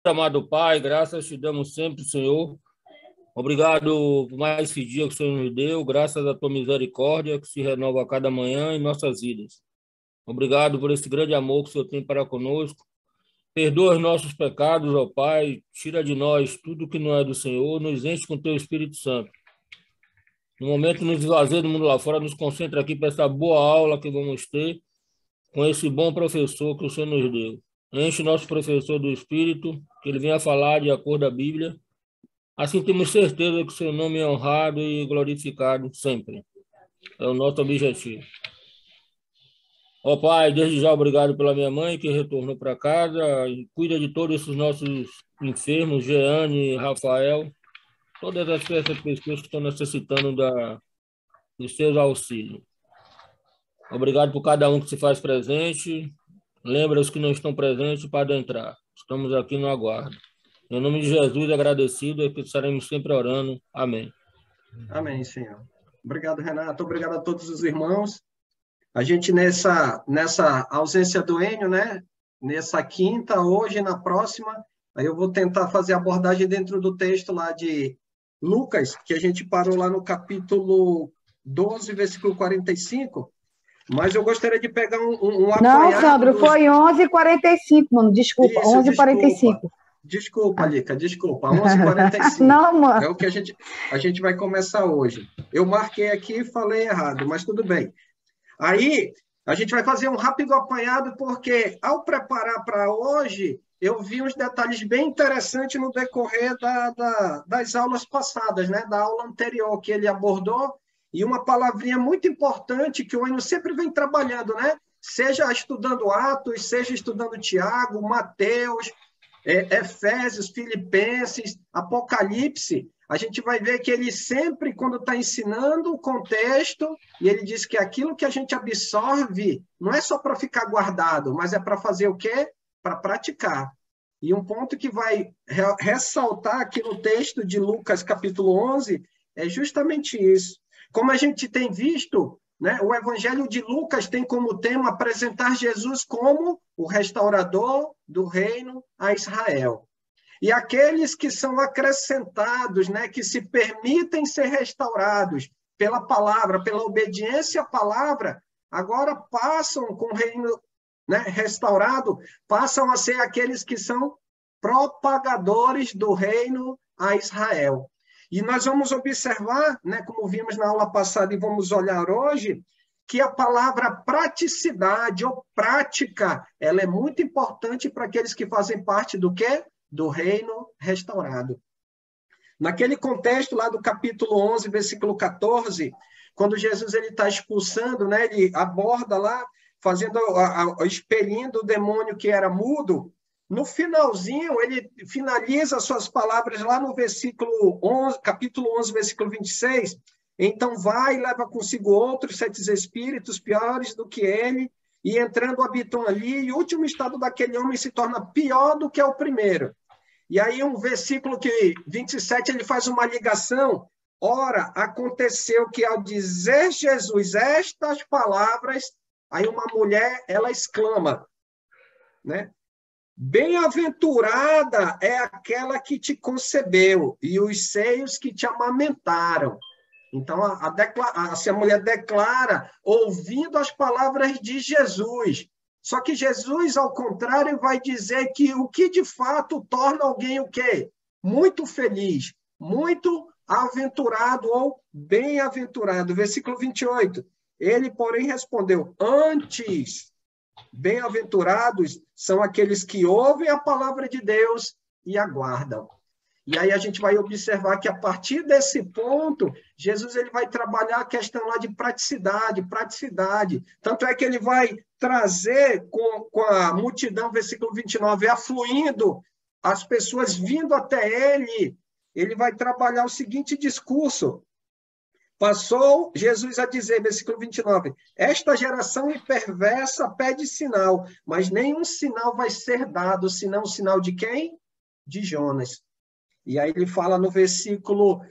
Amado Pai, graças te damos sempre, Senhor. Obrigado por mais esse dia que o Senhor nos deu, graças à tua misericórdia que se renova a cada manhã em nossas vidas. Obrigado por esse grande amor que o Senhor tem para conosco. Perdoa os nossos pecados, ó Pai, tira de nós tudo que não é do Senhor, nos enche com teu Espírito Santo. No momento nos esvazia do mundo lá fora, nos concentra aqui para essa boa aula que vamos ter com esse bom professor que o Senhor nos deu. Enche o nosso professor do Espírito, que ele venha falar de acordo com a Bíblia. Assim temos certeza que o seu nome é honrado e glorificado sempre. É o nosso objetivo. Ó Pai, desde já obrigado pela minha mãe que retornou para casa e cuida de todos esses nossos enfermos, Jeane, Rafael, todas essas pessoas que estão necessitando dos seus auxílios. Obrigado por cada um que se faz presente. Lembra os que não estão presentes para entrar. Estamos aqui no aguardo. Em nome de Jesus, agradecido e que estaremos sempre orando. Amém. Amém, Senhor. Obrigado, Renato. Obrigado a todos os irmãos. A gente, nessa ausência do Enio, né? Nessa quinta, hoje, na próxima, aí eu vou tentar fazer a abordagem dentro do texto lá de Lucas, que a gente parou lá no capítulo 12, versículo 45. Mas eu gostaria de pegar um apanhado... Não, Sandro, foi 11h45, mano. Desculpa, 11h45. Desculpa, Lica, desculpa. 11h45. Não, mano. É o que a gente vai começar hoje. Eu marquei aqui e falei errado, mas tudo bem. Aí, a gente vai fazer um rápido apanhado, porque ao preparar para hoje, eu vi uns detalhes bem interessantes no decorrer das aulas passadas, né? Da aula anterior que ele abordou, e uma palavrinha muito importante que o Enio sempre vem trabalhando, né? Seja estudando Atos, seja estudando Tiago, Mateus, Efésios, Filipenses, Apocalipse, a gente vai ver que ele sempre, quando está ensinando o contexto, e ele diz que aquilo que a gente absorve não é só para ficar guardado, mas é para fazer o quê? Para praticar. E um ponto que vai ressaltar aqui no texto de Lucas, capítulo 11, é justamente isso. Como a gente tem visto, né, o Evangelho de Lucas tem como tema apresentar Jesus como o restaurador do reino a Israel. E aqueles que são acrescentados, né, que se permitem ser restaurados pela palavra, pela obediência à palavra, agora passam com o reino, né, restaurado, passam a ser aqueles que são propagadores do reino a Israel. E nós vamos observar, né, como vimos na aula passada e vamos olhar hoje, que a palavra praticidade ou prática, ela é muito importante para aqueles que fazem parte do quê? Do reino restaurado. Naquele contexto lá do capítulo 11, versículo 14, quando Jesus está expulsando, né, ele aborda lá, expelindo o demônio que era mudo, no finalzinho, ele finaliza suas palavras lá no versículo 11, capítulo 11, versículo 26. Então vai e leva consigo outros 7 espíritos piores do que ele, e entrando habitam ali, e o último estado daquele homem se torna pior do que o primeiro. E aí um versículo 27, ele faz uma ligação. Ora, aconteceu que ao dizer Jesus estas palavras, aí uma mulher, ela exclama, né? Bem-aventurada é aquela que te concebeu e os seios que te amamentaram. Então, a mulher declara, ouvindo as palavras de Jesus. Só que Jesus, ao contrário, vai dizer que o que de fato torna alguém o quê? Muito feliz, muito aventurado ou bem-aventurado. Versículo 28. Ele, porém, respondeu, antes... Bem-aventurados são aqueles que ouvem a palavra de Deus e aguardam. E aí a gente vai observar que a partir desse ponto, Jesus ele vai trabalhar a questão lá de praticidade. Tanto é que ele vai trazer com a multidão, versículo 29, afluindo, as pessoas vindo até ele vai trabalhar o seguinte discurso. Passou Jesus a dizer, versículo 29, esta geração perversa pede sinal, mas nenhum sinal vai ser dado, senão o sinal de quem? De Jonas. E aí ele fala no versículo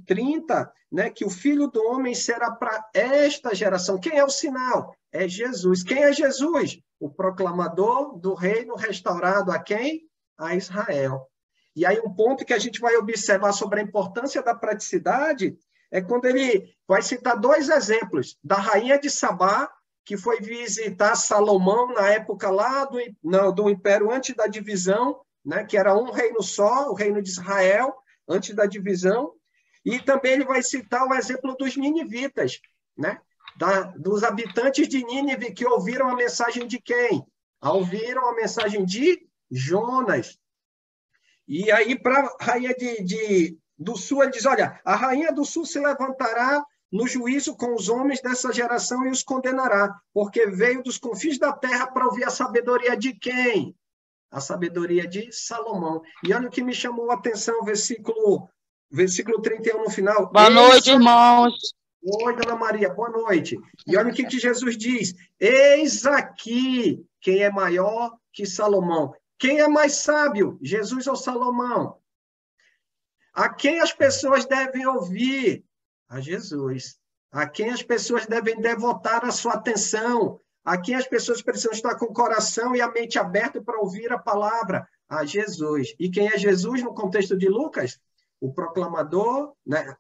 30, né, que o Filho do Homem será para esta geração. Quem é o sinal? É Jesus. Quem é Jesus? O proclamador do reino restaurado a quem? a Israel. E aí um ponto que a gente vai observar sobre a importância da praticidade é quando ele vai citar 2 exemplos da rainha de Sabá, que foi visitar Salomão na época lá do Império antes da divisão, né, que era um reino só, o reino de Israel, antes da divisão. E também ele vai citar o exemplo dos ninivitas, né, dos habitantes de Nínive que ouviram a mensagem de quem? Ouviram a mensagem de Jonas. E aí, para a rainha do sul, ele diz, olha, a rainha do sul se levantará no juízo com os homens dessa geração e os condenará, porque veio dos confins da terra para ouvir a sabedoria de quem? A sabedoria de Salomão. E olha o que me chamou a atenção, versículo 31 no final. Boa noite, irmãos. Oi, Dona Maria, boa noite. E olha o que Jesus diz. Eis aqui quem é maior que Salomão. Quem é mais sábio, Jesus ou Salomão? A quem as pessoas devem ouvir? A Jesus. A quem as pessoas devem devotar a sua atenção? A quem as pessoas precisam estar com o coração e a mente aberta para ouvir a palavra? A Jesus. E quem é Jesus no contexto de Lucas? O proclamador, né?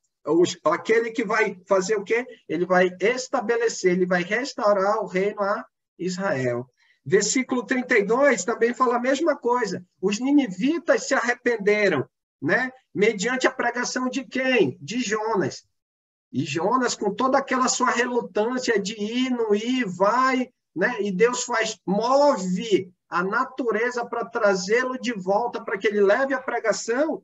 Aquele que vai fazer o quê? Ele vai estabelecer, ele vai restaurar o reino a Israel. Versículo 32 também fala a mesma coisa. Os ninivitas se arrependeram, né? Mediante a pregação de quem? De Jonas. E Jonas, com toda aquela sua relutância de ir, não ir, vai, né? E Deus move a natureza para trazê-lo de volta, para que ele leve a pregação.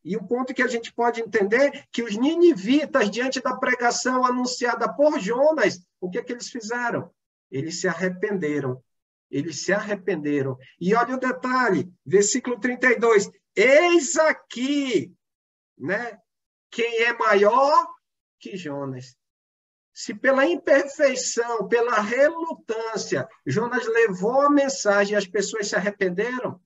E o ponto que a gente pode entender que os ninivitas, diante da pregação anunciada por Jonas, o que eles fizeram? Eles se arrependeram. Eles se arrependeram. E olha o detalhe, versículo 32. Eis aqui, né, quem é maior que Jonas. Se pela imperfeição, pela relutância, Jonas levou a mensagem e as pessoas se arrependeram,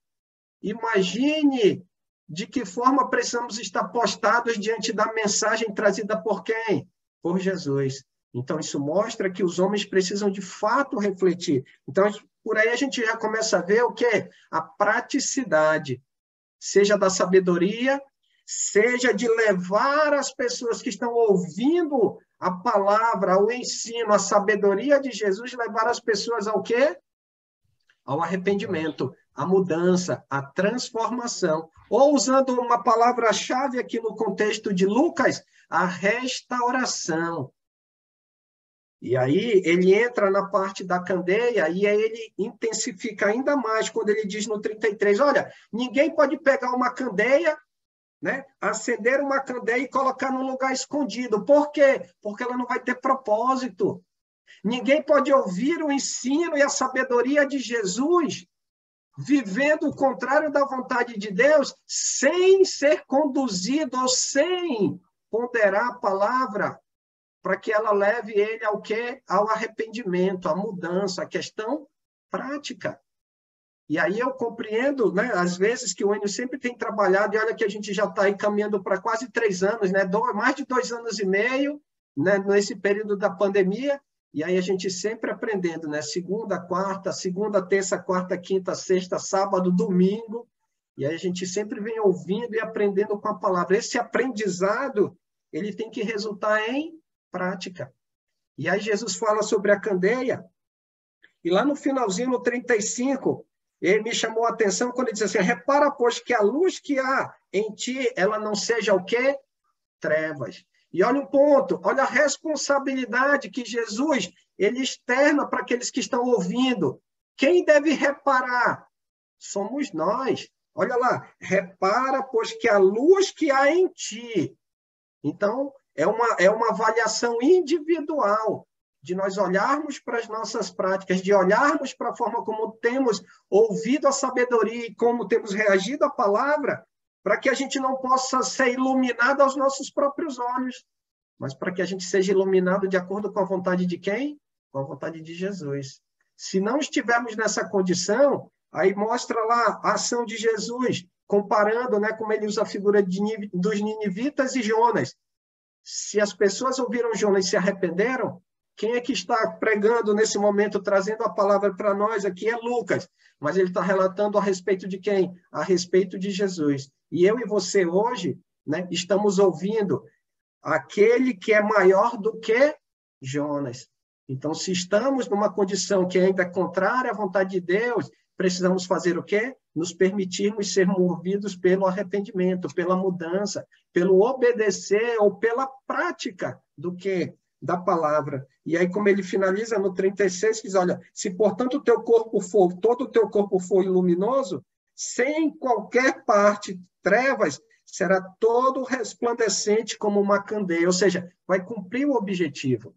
imagine de que forma precisamos estar postados diante da mensagem trazida por quem? Por Jesus. Então, isso mostra que os homens precisam, de fato, refletir. Então, por aí a gente já começa a ver o quê? A praticidade, seja da sabedoria, seja de levar as pessoas que estão ouvindo a palavra, o ensino, a sabedoria de Jesus, levar as pessoas ao quê? Ao arrependimento, à mudança, à transformação. Ou, usando uma palavra-chave aqui no contexto de Lucas, a restauração. E aí ele entra na parte da candeia e aí ele intensifica ainda mais quando ele diz no 33, olha, ninguém pode pegar uma candeia, né, acender uma candeia e colocar num lugar escondido. Por quê? Porque ela não vai ter propósito. Ninguém pode ouvir o ensino e a sabedoria de Jesus vivendo o contrário da vontade de Deus sem ser conduzido ou sem ponderar a palavra para que ela leve ele ao quê? Ao arrependimento, à mudança, à questão prática. E aí eu compreendo, né, às vezes, que o Enio sempre tem trabalhado, e olha que a gente já está aí caminhando para quase 3 anos, né, mais de 2 anos e meio, né, nesse período da pandemia, e aí a gente sempre aprendendo, né, segunda, terça, quarta, quinta, sexta, sábado, domingo, e aí a gente sempre vem ouvindo e aprendendo com a palavra. Esse aprendizado, ele tem que resultar em prática. E aí Jesus fala sobre a candeia, e lá no finalzinho, no 35, ele me chamou a atenção quando ele diz assim, repara, pois, que a luz que há em ti, ela não seja o quê? Trevas. E olha um ponto, olha a responsabilidade que Jesus, ele externa para aqueles que estão ouvindo. Quem deve reparar? Somos nós. Olha lá, repara, pois, que a luz que há em ti. Então, é uma avaliação individual, de nós olharmos para as nossas práticas, de olharmos para a forma como temos ouvido a sabedoria e como temos reagido à palavra, para que a gente não possa ser iluminado aos nossos próprios olhos, mas para que a gente seja iluminado de acordo com a vontade de quem? Com a vontade de Jesus. Se não estivermos nessa condição, aí mostra lá a ação de Jesus, comparando, né, como ele usa a figura dos ninivitas e Jonas. Se as pessoas ouviram Jonas e se arrependeram, Quem é que está pregando nesse momento, trazendo a palavra para nós aqui é Lucas, mas ele está relatando a respeito de quem? A respeito de Jesus. E eu e você hoje, né, estamos ouvindo aquele que é maior do que Jonas. Então, se estamos numa condição que ainda é contrária à vontade de Deus, precisamos fazer o quê? Nos permitirmos ser movidos pelo arrependimento, pela mudança, pelo obedecer ou pela prática do quê? Da palavra. E aí, como ele finaliza no 36, diz, olha, se portanto todo o teu corpo for luminoso, sem qualquer parte trevas, será todo resplandecente como uma candeia, ou seja, vai cumprir o objetivo.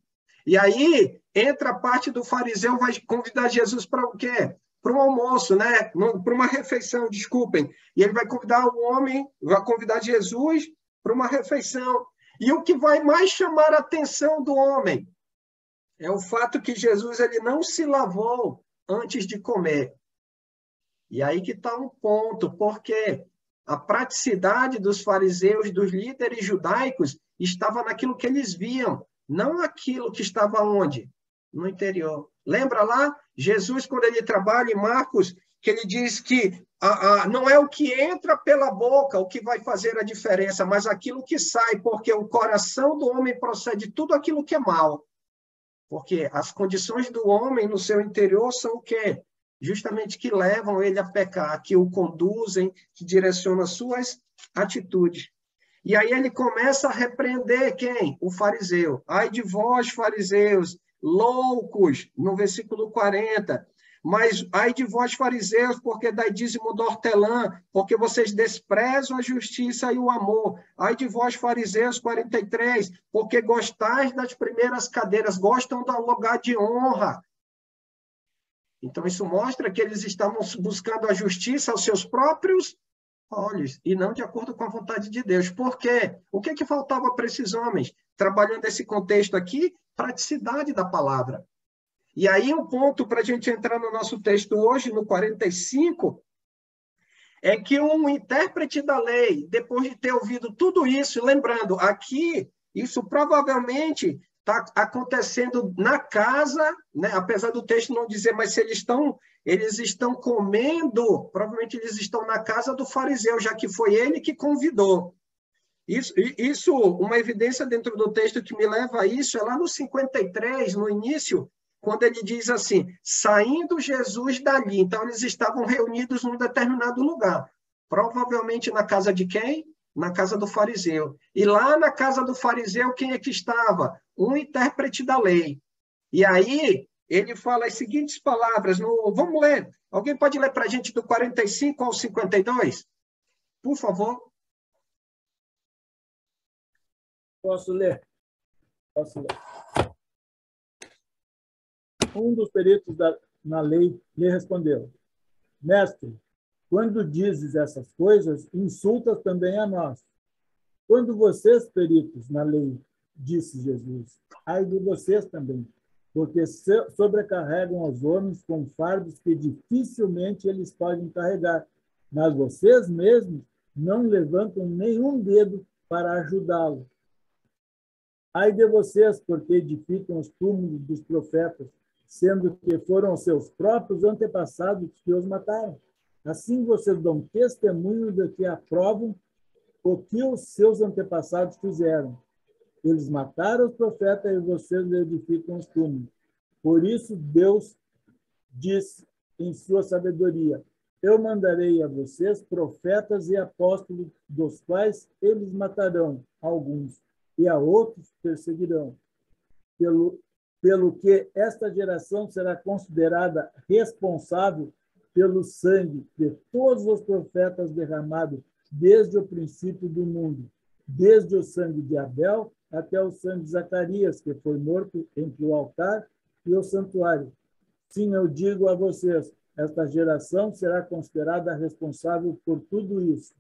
E aí, entra a parte do fariseu, vai convidar Jesus para o quê? Para um almoço, né? Para uma refeição, desculpem. E ele vai convidar o homem, vai convidar Jesus para uma refeição. E o que vai mais chamar a atenção do homem é o fato que Jesus ele não se lavou antes de comer. E aí que está um ponto, porque a praticidade dos fariseus, dos líderes judaicos, estava naquilo que eles viam, não aquilo que estava onde? No interior. Lembra lá? Jesus, quando ele trabalha em Marcos, que ele diz que não é o que entra pela boca o que vai fazer a diferença, mas aquilo que sai, porque o coração do homem procede tudo aquilo que é mal. Porque as condições do homem no seu interior são o quê? Justamente que levam ele a pecar, que o conduzem, que direcionam as suas atitudes. E aí ele começa a repreender quem? O fariseu. Ai de vós, fariseus, loucos, no versículo 40. Mas ai de vós, fariseus, porque dai dízimo do hortelã, porque vocês desprezam a justiça e o amor. Ai de vós, fariseus, 43, porque gostais das primeiras cadeiras, gostam do lugar de honra. Então, isso mostra que eles estavam buscando a justiça aos seus próprios olhos, e não de acordo com a vontade de Deus. Por quê? O que faltava para esses homens? Trabalhando esse contexto aqui, praticidade da palavra. E aí, um ponto para a gente entrar no nosso texto hoje, no 45, é que um intérprete da lei, depois de ter ouvido tudo isso, lembrando, aqui, isso provavelmente está acontecendo na casa, né? Apesar do texto não dizer, mas se eles estão comendo, provavelmente eles estão na casa do fariseu, já que foi ele que convidou. Isso, uma evidência dentro do texto que me leva a isso, é lá no 53, no início, quando ele diz assim, saindo Jesus dali. Então, eles estavam reunidos num determinado lugar. Provavelmente na casa de quem? Na casa do fariseu. E lá na casa do fariseu, quem é que estava? Um intérprete da lei. E aí, ele fala as seguintes palavras. Vamos ler. Alguém pode ler para a gente do 45 ao 52? Por favor. Posso ler? Um dos peritos na lei lhe respondeu, mestre, quando dizes essas coisas, insultas também a nós. Quando vocês, peritos na lei, disse Jesus, ai de vocês também, porque sobrecarregam os homens com fardos que dificilmente eles podem carregar, mas vocês mesmos não levantam nenhum dedo para ajudá-lo. Ai de vocês, porque edificam os túmulos dos profetas, sendo que foram seus próprios antepassados que os mataram. Assim vocês dão testemunho de que aprovam o que os seus antepassados fizeram. Eles mataram os profetas e vocês edificam os túmulos. Por isso Deus diz em sua sabedoria, eu mandarei a vocês profetas e apóstolos, dos quais eles matarão alguns, e a outros perseguirão. Pelo que esta geração será considerada responsável pelo sangue de todos os profetas derramados desde o princípio do mundo, desde o sangue de Abel até o sangue de Zacarias, que foi morto entre o altar e o santuário. Sim, eu digo a vocês, esta geração será considerada responsável por tudo isso.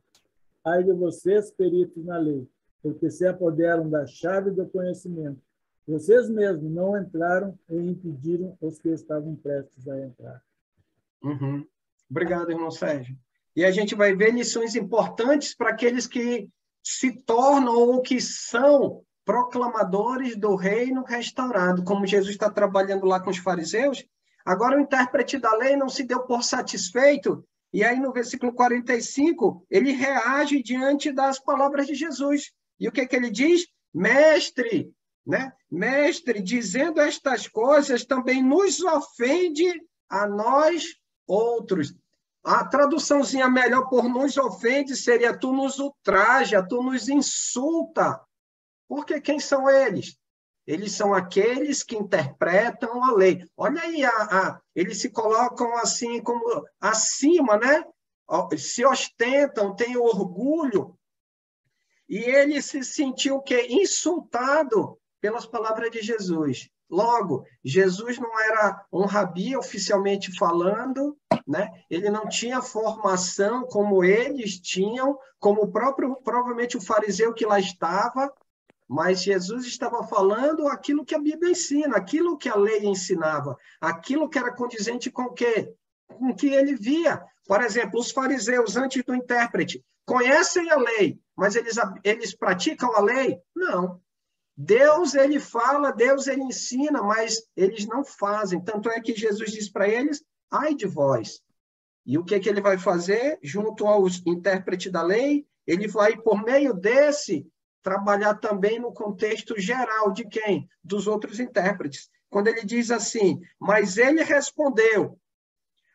Ai de vocês, peritos na lei, porque se apoderam da chave do conhecimento. Vocês mesmos não entraram e impediram os que estavam prestes a entrar. Uhum. Obrigado, irmão Sérgio. E a gente vai ver lições importantes para aqueles que se tornam ou que são proclamadores do reino restaurado, como Jesus está trabalhando lá com os fariseus. Agora o intérprete da lei não se deu por satisfeito, e aí no versículo 45, ele reage diante das palavras de Jesus. E o que ele diz? Mestre, né? Mestre, dizendo estas coisas também nos ofende a nós outros. A traduçãozinha melhor por nos ofende seria tu nos ultraja, tu nos insulta. Porque quem são eles? Eles são aqueles que interpretam a lei. Olha aí, eles se colocam assim como acima, né? Se ostentam, têm orgulho. E ele se sentiu o quê? Insultado pelas palavras de Jesus. Logo, Jesus não era um rabi oficialmente falando, né? Ele não tinha formação como eles tinham, como o próprio, provavelmente o fariseu que lá estava, mas Jesus estava falando aquilo que a Bíblia ensina, aquilo que a lei ensinava, aquilo que era condizente com o quê? Com o que ele via. Por exemplo, os fariseus, antes do intérprete, conhecem a lei, mas eles praticam a lei? Não. Deus, ele fala, Deus, ele ensina, mas eles não fazem. Tanto é que Jesus diz para eles, ai de vós. E o que ele vai fazer? Junto aos intérpretes da lei, ele vai, por meio desse, trabalhar também no contexto geral de quem? Dos outros intérpretes. Quando ele diz assim, mas ele respondeu,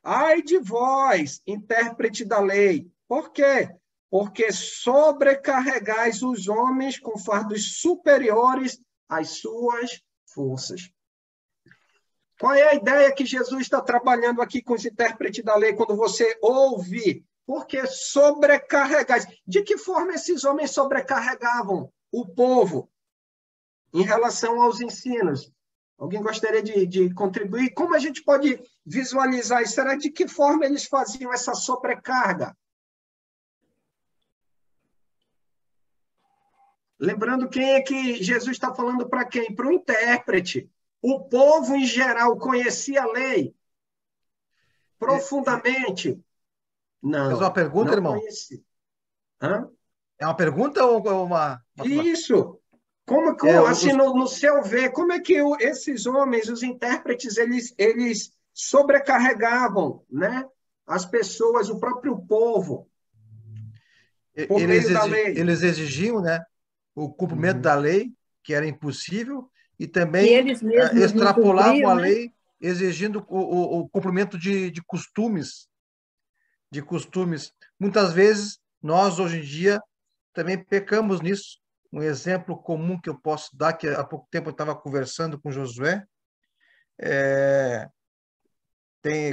ai de vós, intérprete da lei. Por quê? Porque sobrecarregais os homens com fardos superiores às suas forças. Qual é a ideia que Jesus está trabalhando aqui com os intérpretes da lei quando você ouve? Porque sobrecarregais. De que forma esses homens sobrecarregavam o povo em relação aos ensinos? Alguém gostaria de contribuir? Como a gente pode visualizar isso? Será de que forma eles faziam essa sobrecarga? Lembrando quem é que Jesus está falando para quem? Para o intérprete. O povo, em geral, conhecia a lei profundamente? Não. Fez uma pergunta, não irmão? Conhecia. Hã? É uma pergunta ou uma... Isso. Como assim, no seu ver, como é que esses homens, os intérpretes, eles sobrecarregavam, né, as pessoas, o próprio povo, por meio da lei? Eles exigiam, né, o cumprimento da lei, que era impossível, e também eles mesmos extrapolavam a né? lei, exigindo o cumprimento de costumes. De costumes. Muitas vezes, nós, hoje em dia, também pecamos nisso. Um exemplo comum que eu posso dar, que há pouco tempo eu estava conversando com Josué,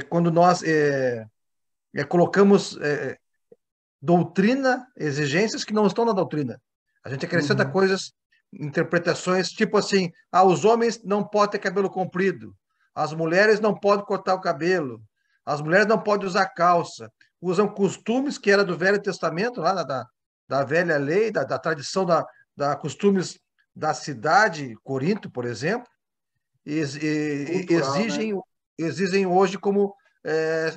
quando nós colocamos doutrina, exigências que não estão na doutrina. A gente acrescenta coisas, interpretações, tipo assim, os homens não podem ter cabelo comprido, as mulheres não podem cortar o cabelo, as mulheres não podem usar calça, usam costumes que era do Velho Testamento, lá da velha lei, da tradição da costumes da cidade, Corinto, por exemplo, exigem hoje como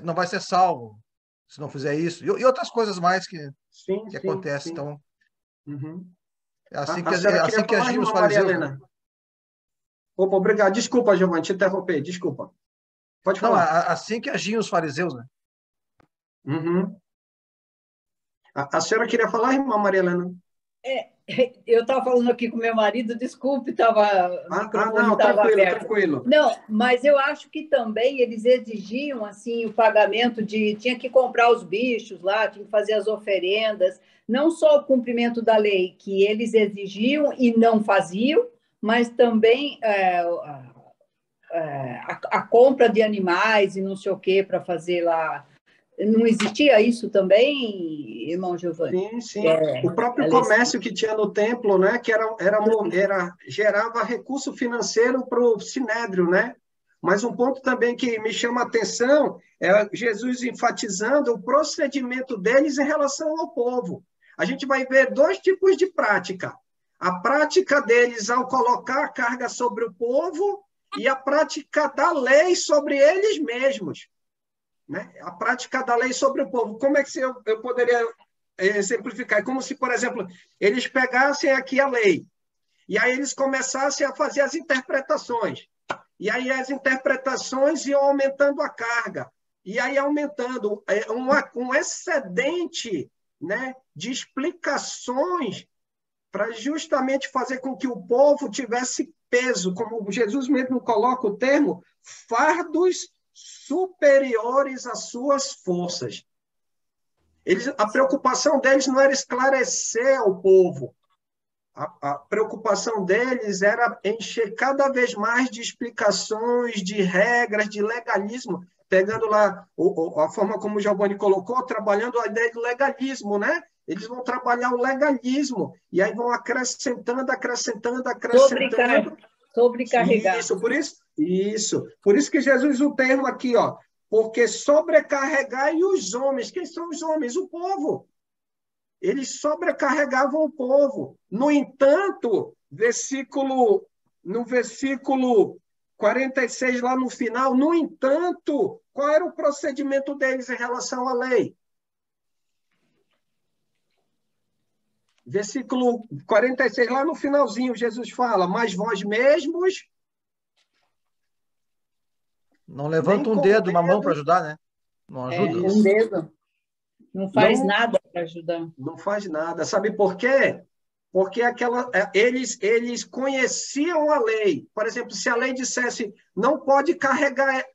não vai ser salvo se não fizer isso. E outras coisas mais que acontecem. Então, é assim que agiam os fariseus. Opa, obrigado. Desculpa, Giovanni, te interromper. Desculpa. Pode falar. Não, assim que agiam os fariseus, né? A senhora queria falar, irmã Maria Helena? Eu estava falando aqui com meu marido, desculpe, não, tranquilo. Não, mas eu acho que também eles exigiam assim o pagamento tinha que comprar os bichos lá, tinha que fazer as oferendas, não só o cumprimento da lei que eles exigiam e não faziam, mas também a compra de animais e não sei o que para fazer lá. Não existia isso também, irmão Giovanni? Sim. O próprio comércio que tinha no templo, né, que gerava recurso financeiro para o sinédrio, né? Mas um ponto também que me chama a atenção é Jesus enfatizando o procedimento deles em relação ao povo. A gente vai ver dois tipos de prática. A prática deles ao colocar a carga sobre o povo e a prática da lei sobre eles mesmos. Né? A prática da lei sobre o povo. Como é que eu poderia exemplificar? É como se, por exemplo, eles pegassem aqui a lei E aí eles começassem a fazer as interpretações. E aí as interpretações iam aumentando a carga. E aí aumentando um excedente, né, de explicações para justamente fazer com que o povo tivesse peso, como Jesus mesmo coloca o termo, fardos superiores às suas forças. A preocupação deles não era esclarecer o povo. A preocupação deles era encher cada vez mais de explicações, de regras, de legalismo, pegando lá a forma como o Giovanni colocou, trabalhando a ideia do legalismo, né? Eles vão trabalhar o legalismo, e aí vão acrescentando. Sobrecarregar. Isso. Por isso que Jesus usa o termo aqui, ó, porque sobrecarregai os homens. Quem são os homens? O povo. Eles sobrecarregavam o povo. No entanto, no versículo 46, lá no final, no entanto, qual era o procedimento deles em relação à lei? Versículo 46, lá no finalzinho, Jesus fala, mas vós mesmos... Não levanta um dedo, uma mão para ajudar, né? Não ajuda. Um dedo. Não faz nada para ajudar. Não faz nada. Sabe por quê? Porque eles conheciam a lei. Por exemplo, se a lei dissesse não pode carregar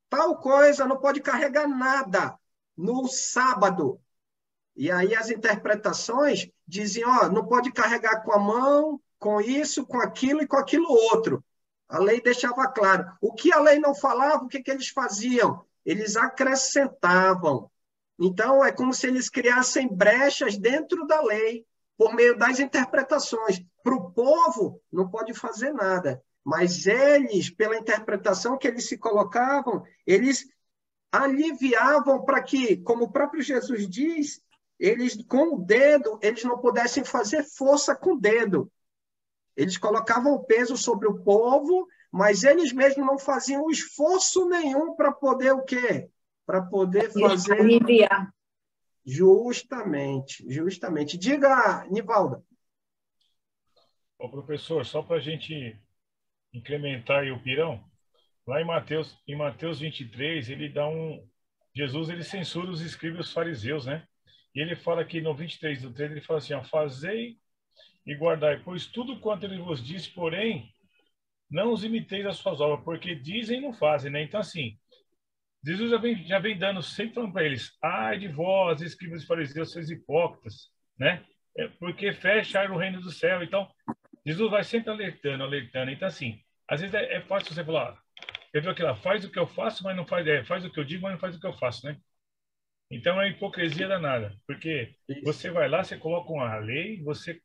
tal coisa, não pode carregar nada no sábado. E aí as interpretações diziam, ó, não pode carregar com a mão, com isso, com aquilo e com aquilo outro. A lei deixava claro. O que a lei não falava, o que eles faziam? Eles acrescentavam. Então, é como se eles criassem brechas dentro da lei, por meio das interpretações. Para o povo, não pode fazer nada. Mas eles, pela interpretação que eles se colocavam, eles aliviavam para que, como o próprio Jesus diz, eles, com o dedo, eles não pudessem fazer força com o dedo. Eles colocavam o peso sobre o povo, mas eles mesmos não faziam esforço nenhum para poder o quê? Para poder fazer... Aliviar. Justamente. Diga, Nivalda. Ô, professor, só para a gente incrementar aí o pirão, lá em Mateus 23, Jesus, ele censura os escribas e os fariseus, né? E ele fala aqui no 23 do 3, ele fala assim, ó, fazei e guardai, pois tudo quanto ele vos disse, porém, não os imiteis as suas obras, porque dizem e não fazem, né? Então, assim, Jesus já vem dando, sempre falando para eles, ai de vós, escribas e fariseus, seus hipócritas, né? Porque fecharam o reino do céu. Então, Jesus vai sempre alertando. Então, assim, às vezes é fácil você falar, eu vi aquilo lá, faz o que eu faço, mas não faz, faz o que eu digo, mas não faz o que eu faço, né? Então, é hipocrisia danada, porque você vai lá, você coloca uma lei, você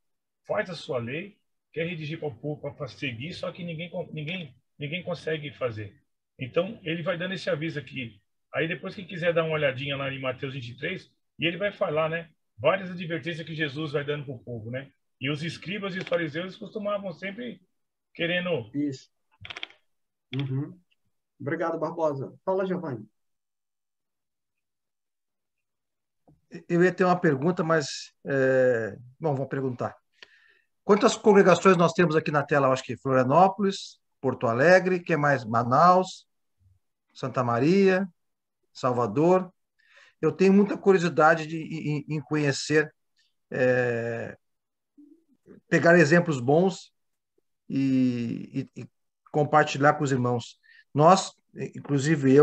faz a sua lei, quer redigir para o povo para seguir, só que ninguém consegue fazer. Então, ele vai dando esse aviso aqui. Aí, depois que quiser dar uma olhadinha lá em Mateus 23, e ele vai falar, né? Várias advertências que Jesus vai dando para o povo, né? E os escribas e os fariseus costumavam sempre querendo... Isso. Uhum. Obrigado, Barbosa. Fala, Giovanni. Eu ia ter uma pergunta, mas... Bom, vou perguntar. Quantas congregações nós temos aqui na tela? Eu acho que Florianópolis, Porto Alegre, que mais? Manaus, Santa Maria, Salvador. Eu tenho muita curiosidade em conhecer, pegar exemplos bons e compartilhar com os irmãos. Nós, inclusive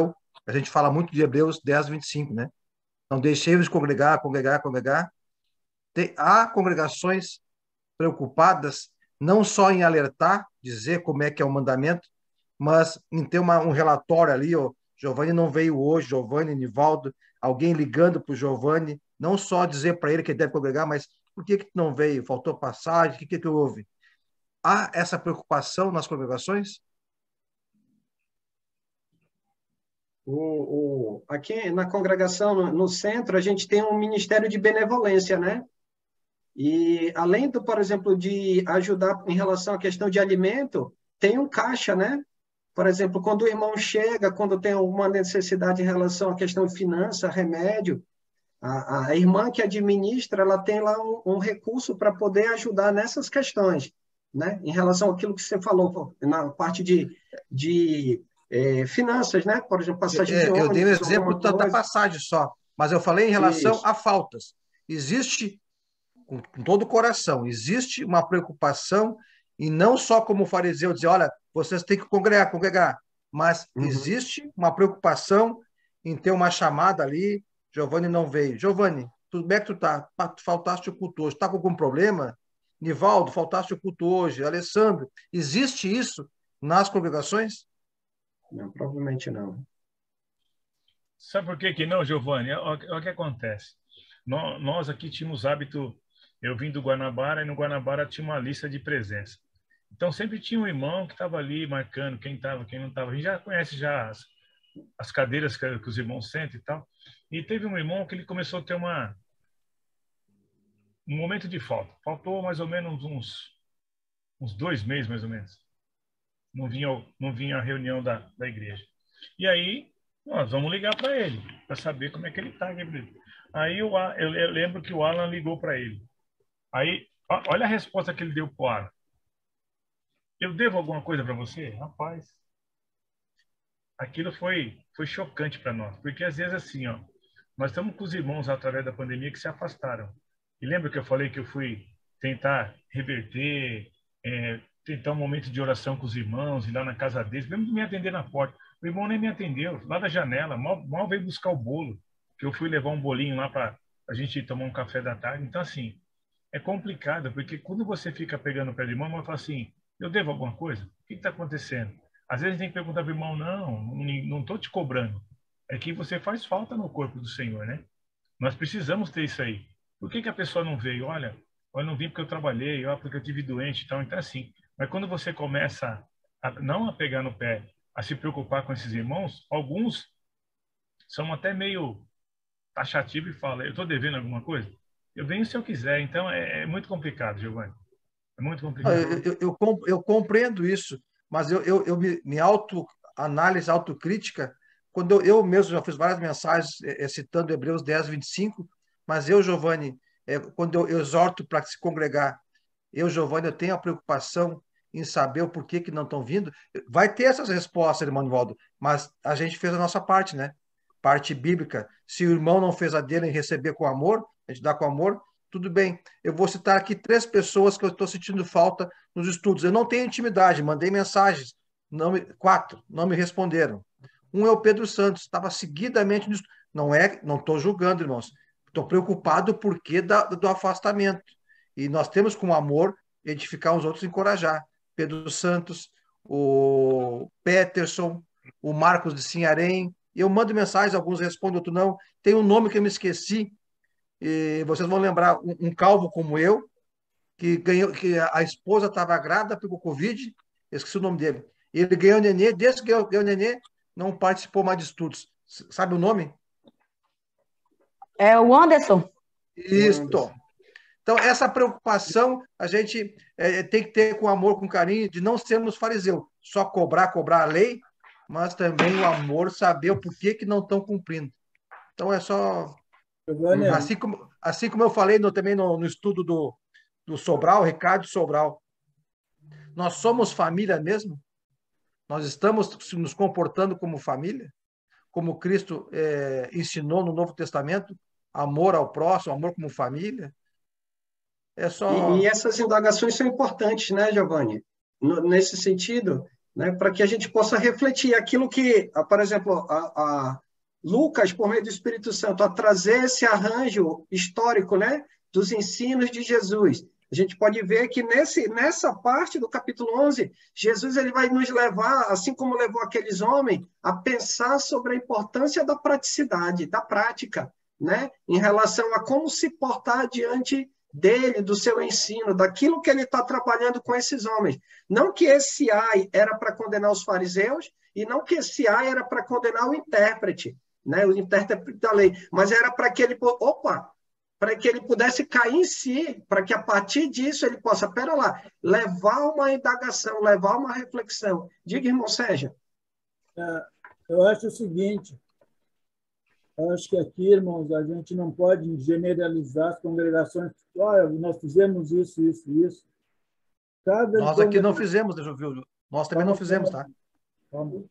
a gente fala muito de Hebreus 10, 25, né? Não deixemos de congregar. Há congregações preocupadas não só em alertar, dizer como é que é o mandamento, mas em ter um relatório ali, ó, Giovanni não veio hoje, Giovanni, Nivaldo, alguém ligando para o Giovanni, não só dizer para ele que ele deve congregar, mas por que não veio? Faltou passagem? O que houve? Há essa preocupação nas congregações? Aqui na congregação, no centro, a gente tem um ministério de benevolência, né? E além por exemplo, de ajudar em relação à questão de alimento, tem um caixa, né? Por exemplo, quando o irmão chega, quando tem alguma necessidade em relação à questão de finança, remédio, a irmã que administra, ela tem lá um recurso para poder ajudar nessas questões. né? Em relação àquilo que você falou, na parte de finanças, né? Por exemplo, passagem de Eu dei um ônibus, exemplo alguma da coisa. passagem só, mas eu falei em relação Isso. a faltas. Existe, com todo o coração, existe uma preocupação, e não só como o fariseu dizer, olha, vocês têm que congregar, mas Uhum. existe uma preocupação em ter uma chamada ali. Giovanni não veio. Giovanni, tudo bem que tu tá? Faltaste o culto hoje. Está com algum problema? Nivaldo, faltaste o culto hoje. Alessandro, existe isso nas congregações? Não, provavelmente não. Sabe por que que não, Giovanni? Olha o que acontece. Nós aqui tínhamos hábito, eu vim do Guanabara, e no Guanabara tinha uma lista de presença. Então sempre tinha um irmão que estava ali marcando quem estava, quem não estava. A gente já conhece já as cadeiras que os irmãos sentem e tal. E teve um irmão que ele começou a ter um momento de falta. Faltou mais ou menos uns 2 meses, mais ou menos. Não vinha a reunião da igreja. E aí, nós vamos ligar para ele, para saber como é que ele está, Gabriel. Aí eu lembro que o Alan ligou para ele. Aí, olha a resposta que ele deu para o Alan. Eu devo alguma coisa para você? Rapaz, aquilo foi chocante para nós. Porque às vezes assim, ó, nós estamos com os irmãos através da pandemia que se afastaram. E lembra que eu falei que eu fui tentar reverter, tentar um momento de oração com os irmãos, ir lá na casa deles, mesmo me atender na porta. O irmão nem me atendeu, lá da janela, mal veio buscar o bolo, que eu fui levar um bolinho lá para a gente tomar um café da tarde. Então, assim, é complicado, porque quando você fica pegando o pé do irmão, você fala assim, eu devo alguma coisa? O que está acontecendo? Às vezes tem que perguntar para o irmão, não estou te cobrando. É que você faz falta no corpo do Senhor, né? Nós precisamos ter isso aí. Por que a pessoa não veio? Olha, eu não vim porque eu trabalhei, porque eu tive doente e tal. Então, assim, mas quando você começa não a pegar no pé, a se preocupar com esses irmãos, alguns são até meio taxativos e falam, eu estou devendo alguma coisa? Eu venho se eu quiser. Então, é muito complicado, Giovanni. É muito complicado. Eu compreendo isso, mas eu me autoanálise, autocrítica, quando eu mesmo já fiz várias mensagens citando Hebreus 10:25, mas eu, Giovanni, quando eu exorto para se congregar, Giovanni, eu tenho a preocupação em saber o porquê que não estão vindo. Vai ter essas respostas, irmão Nivaldo, mas a gente fez a nossa parte, né? Parte bíblica. Se o irmão não fez a dele em receber com amor, a gente dá com amor, tudo bem. Eu vou citar aqui 3 pessoas que eu estou sentindo falta nos estudos. Eu não tenho intimidade, mandei mensagens, 4, não me responderam. Um é o Pedro Santos, estava seguidamente no estudo. Não estou julgando, irmãos. Estou preocupado porque do afastamento. E nós temos, com amor, edificar os outros e encorajar. Pedro Santos, o Peterson, o Marcos de Sinharém. Eu mando mensagens, alguns respondem, outros não. Tem um nome que eu me esqueci, e vocês vão lembrar, um calvo como eu, que ganhou, que a esposa estava grávida, pegou Covid, eu esqueci o nome dele. Ele ganhou o nenê, desde que ganhou o nenê, não participou mais de estudos. Sabe o nome? É o Anderson. Isto. Então, essa preocupação a gente tem que ter com amor, com carinho, de não sermos fariseus, só cobrar a lei, mas também o amor, saber o porquê que não estão cumprindo. Então, é só... Assim como eu falei também no estudo do Sobral, Ricardo Sobral, nós somos família mesmo? Nós estamos nos comportando como família? Como Cristo ensinou no Novo Testamento? Amor ao próximo, amor como família? É só... E essas indagações são importantes, né, Giovanni? Nesse sentido, né, para que a gente possa refletir aquilo que, por exemplo, a Lucas, por meio do Espírito Santo, a trazer esse arranjo histórico, né, dos ensinos de Jesus. A gente pode ver que nessa parte do capítulo 11, Jesus ele vai nos levar, assim como levou aqueles homens, a pensar sobre a importância da praticidade, da prática, né, em relação a como se portar diante dele, do seu ensino, daquilo que ele está trabalhando com esses homens. Não que esse ai era para condenar os fariseus, e não que esse ai era para condenar o intérprete, né, o intérprete da lei, mas era para que ele, para que ele pudesse cair em si, para que a partir disso ele possa, pera lá, levar uma indagação, levar uma reflexão. Diga, irmão Sérgio. Eu acho o seguinte, eu acho que aqui, irmãos, a gente não pode generalizar as congregações. Olha, nós fizemos isso. Nós aqui não fizemos, Júlio. Nós também não fizemos, tá? Calma.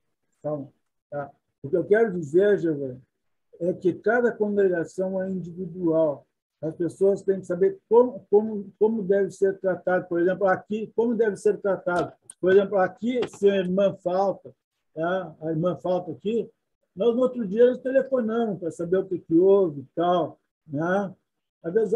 Tá. O que eu quero dizer, Giovanni, é que cada congregação é individual. As pessoas têm que saber como deve ser tratado. Por exemplo, aqui, como deve ser tratado. Por exemplo, aqui, se a irmã falta, tá? A irmã falta aqui, nós no outro dia nós telefonamos para saber o que houve e tal. Né? Às vezes,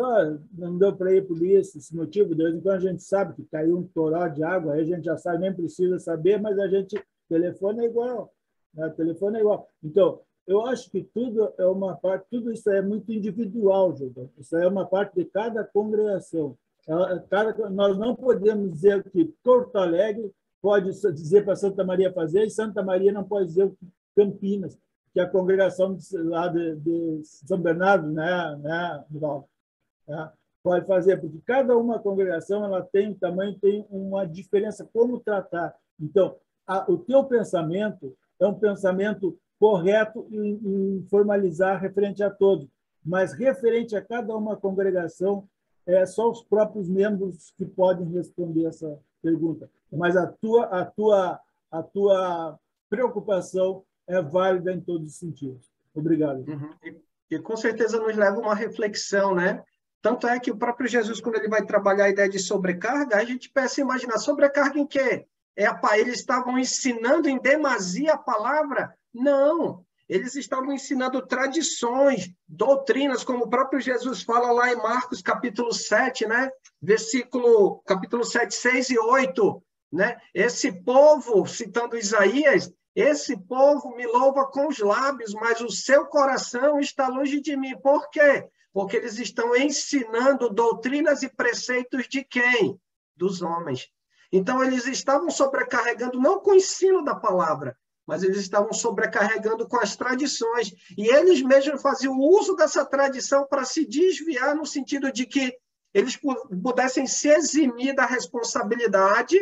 não deu para ir por isso, esse motivo. De vez em quando a gente sabe que caiu um toró de água, aí a gente já sabe, nem precisa saber, mas a gente telefona igual. Né? Telefone é igual. Então, eu acho que tudo é uma parte, tudo isso é muito individual, Júlio. Isso é uma parte de cada congregação. Nós não podemos dizer que Porto Alegre pode dizer para Santa Maria fazer e Santa Maria não pode dizer o que Campinas, que é a congregação lá de São Bernardo, né, pode fazer, porque cada uma congregação ela tem um tamanho, tem uma diferença como tratar. Então, o teu pensamento é um pensamento correto em formalizar referente a todos, mas referente a cada uma congregação, é só os próprios membros que podem responder essa pergunta. Mas a tua preocupação é válida em todos os sentidos. Obrigado. Uhum. E com certeza nos leva a uma reflexão, né? Tanto é que o próprio Jesus, quando ele vai trabalhar a ideia de sobrecarga, a gente pensa, imaginar, sobrecarga em quê? Eles estavam ensinando em demasia a palavra? Não, eles estavam ensinando tradições, doutrinas, como o próprio Jesus fala lá em Marcos, capítulo 7, né? Capítulo 7, 6 e 8, né? Esse povo, citando Isaías, esse povo me louva com os lábios, mas o seu coração está longe de mim. Por quê? Porque eles estão ensinando doutrinas e preceitos de quem? Dos homens. Então, eles estavam sobrecarregando, não com o ensino da palavra, mas eles estavam sobrecarregando com as tradições. E eles mesmos faziam uso dessa tradição para se desviar, no sentido de que eles pudessem se eximir da responsabilidade,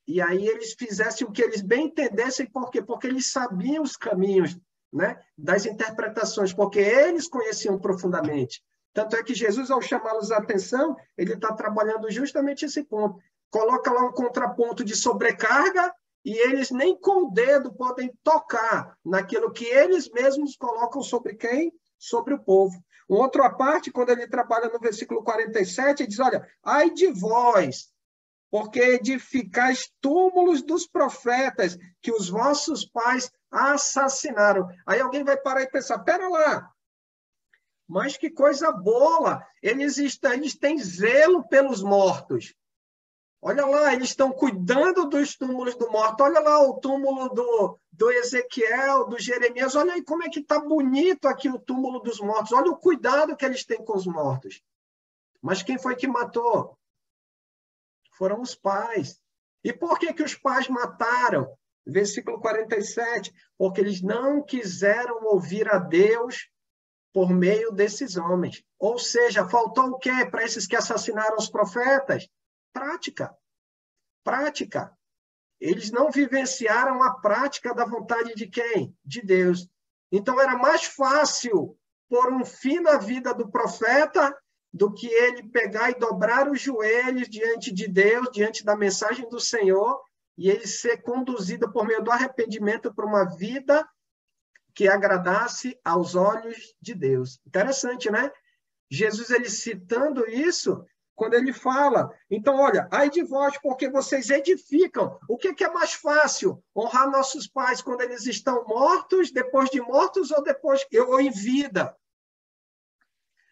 e aí eles fizessem o que eles bem entendessem. Por quê? Porque eles sabiam os caminhos, né, das interpretações, porque eles conheciam profundamente. Tanto é que Jesus, ao chamá-los a atenção, ele está trabalhando justamente esse ponto. Coloca lá um contraponto de sobrecarga, e eles nem com o dedo podem tocar naquilo que eles mesmos colocam sobre quem? Sobre o povo. Outra parte, quando ele trabalha no versículo 47, ele diz, olha, ai de vós, porque edificais túmulos dos profetas que os vossos pais assassinaram. Aí alguém vai parar e pensar, pera lá, mas que coisa boa, eles têm zelo pelos mortos. Olha lá, eles estão cuidando dos túmulos do morto. Olha lá o túmulo do Ezequiel, do Jeremias. Olha aí como é que está bonito aqui o túmulo dos mortos. Olha o cuidado que eles têm com os mortos. Mas quem foi que matou? Foram os pais. E por que os pais mataram? Versículo 47. Porque eles não quiseram ouvir a Deus por meio desses homens. Ou seja, faltou o quê para esses que assassinaram os profetas? Prática. Eles não vivenciaram a prática da vontade de quem? De Deus. Então, era mais fácil pôr um fim na vida do profeta do que ele pegar e dobrar os joelhos diante de Deus, diante da mensagem do Senhor, e ele ser conduzido por meio do arrependimento para uma vida que agradasse aos olhos de Deus. Interessante, né? Jesus, ele citando isso, quando ele fala, então, olha, ai de vós, porque vocês edificam. O que é mais fácil? Honrar nossos pais quando eles estão mortos, depois de mortos ou em vida?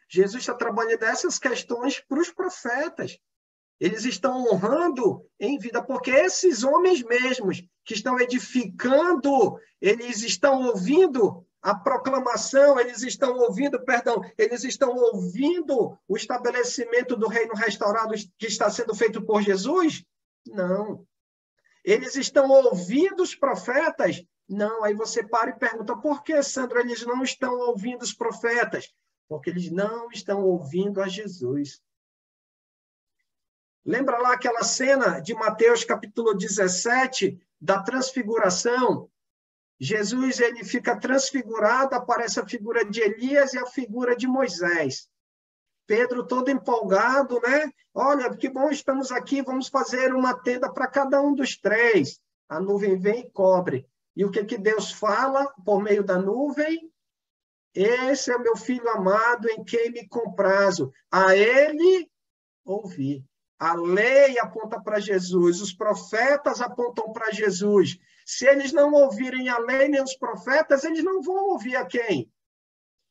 Jesus está trabalhando essas questões para os profetas. Eles estão honrando em vida, porque esses homens mesmos que estão edificando, eles estão ouvindo a proclamação, eles estão ouvindo o estabelecimento do reino restaurado que está sendo feito por Jesus? Não. Eles estão ouvindo os profetas? Não. Aí você para e pergunta, por que, Sandro, eles não estão ouvindo os profetas? Porque eles não estão ouvindo a Jesus. Lembra lá aquela cena de Mateus capítulo 17, da transfiguração? Jesus, ele fica transfigurado, aparece a figura de Elias e a figura de Moisés. Pedro todo empolgado, né? Olha, que bom, estamos aqui, vamos fazer uma tenda para cada um dos três. A nuvem vem e cobre. E o que Deus fala por meio da nuvem? Esse é o meu filho amado em quem me comprazo. A ele ouvi. A lei aponta para Jesus, os profetas apontam para Jesus. Se eles não ouvirem a lei nem os profetas, eles não vão ouvir a quem?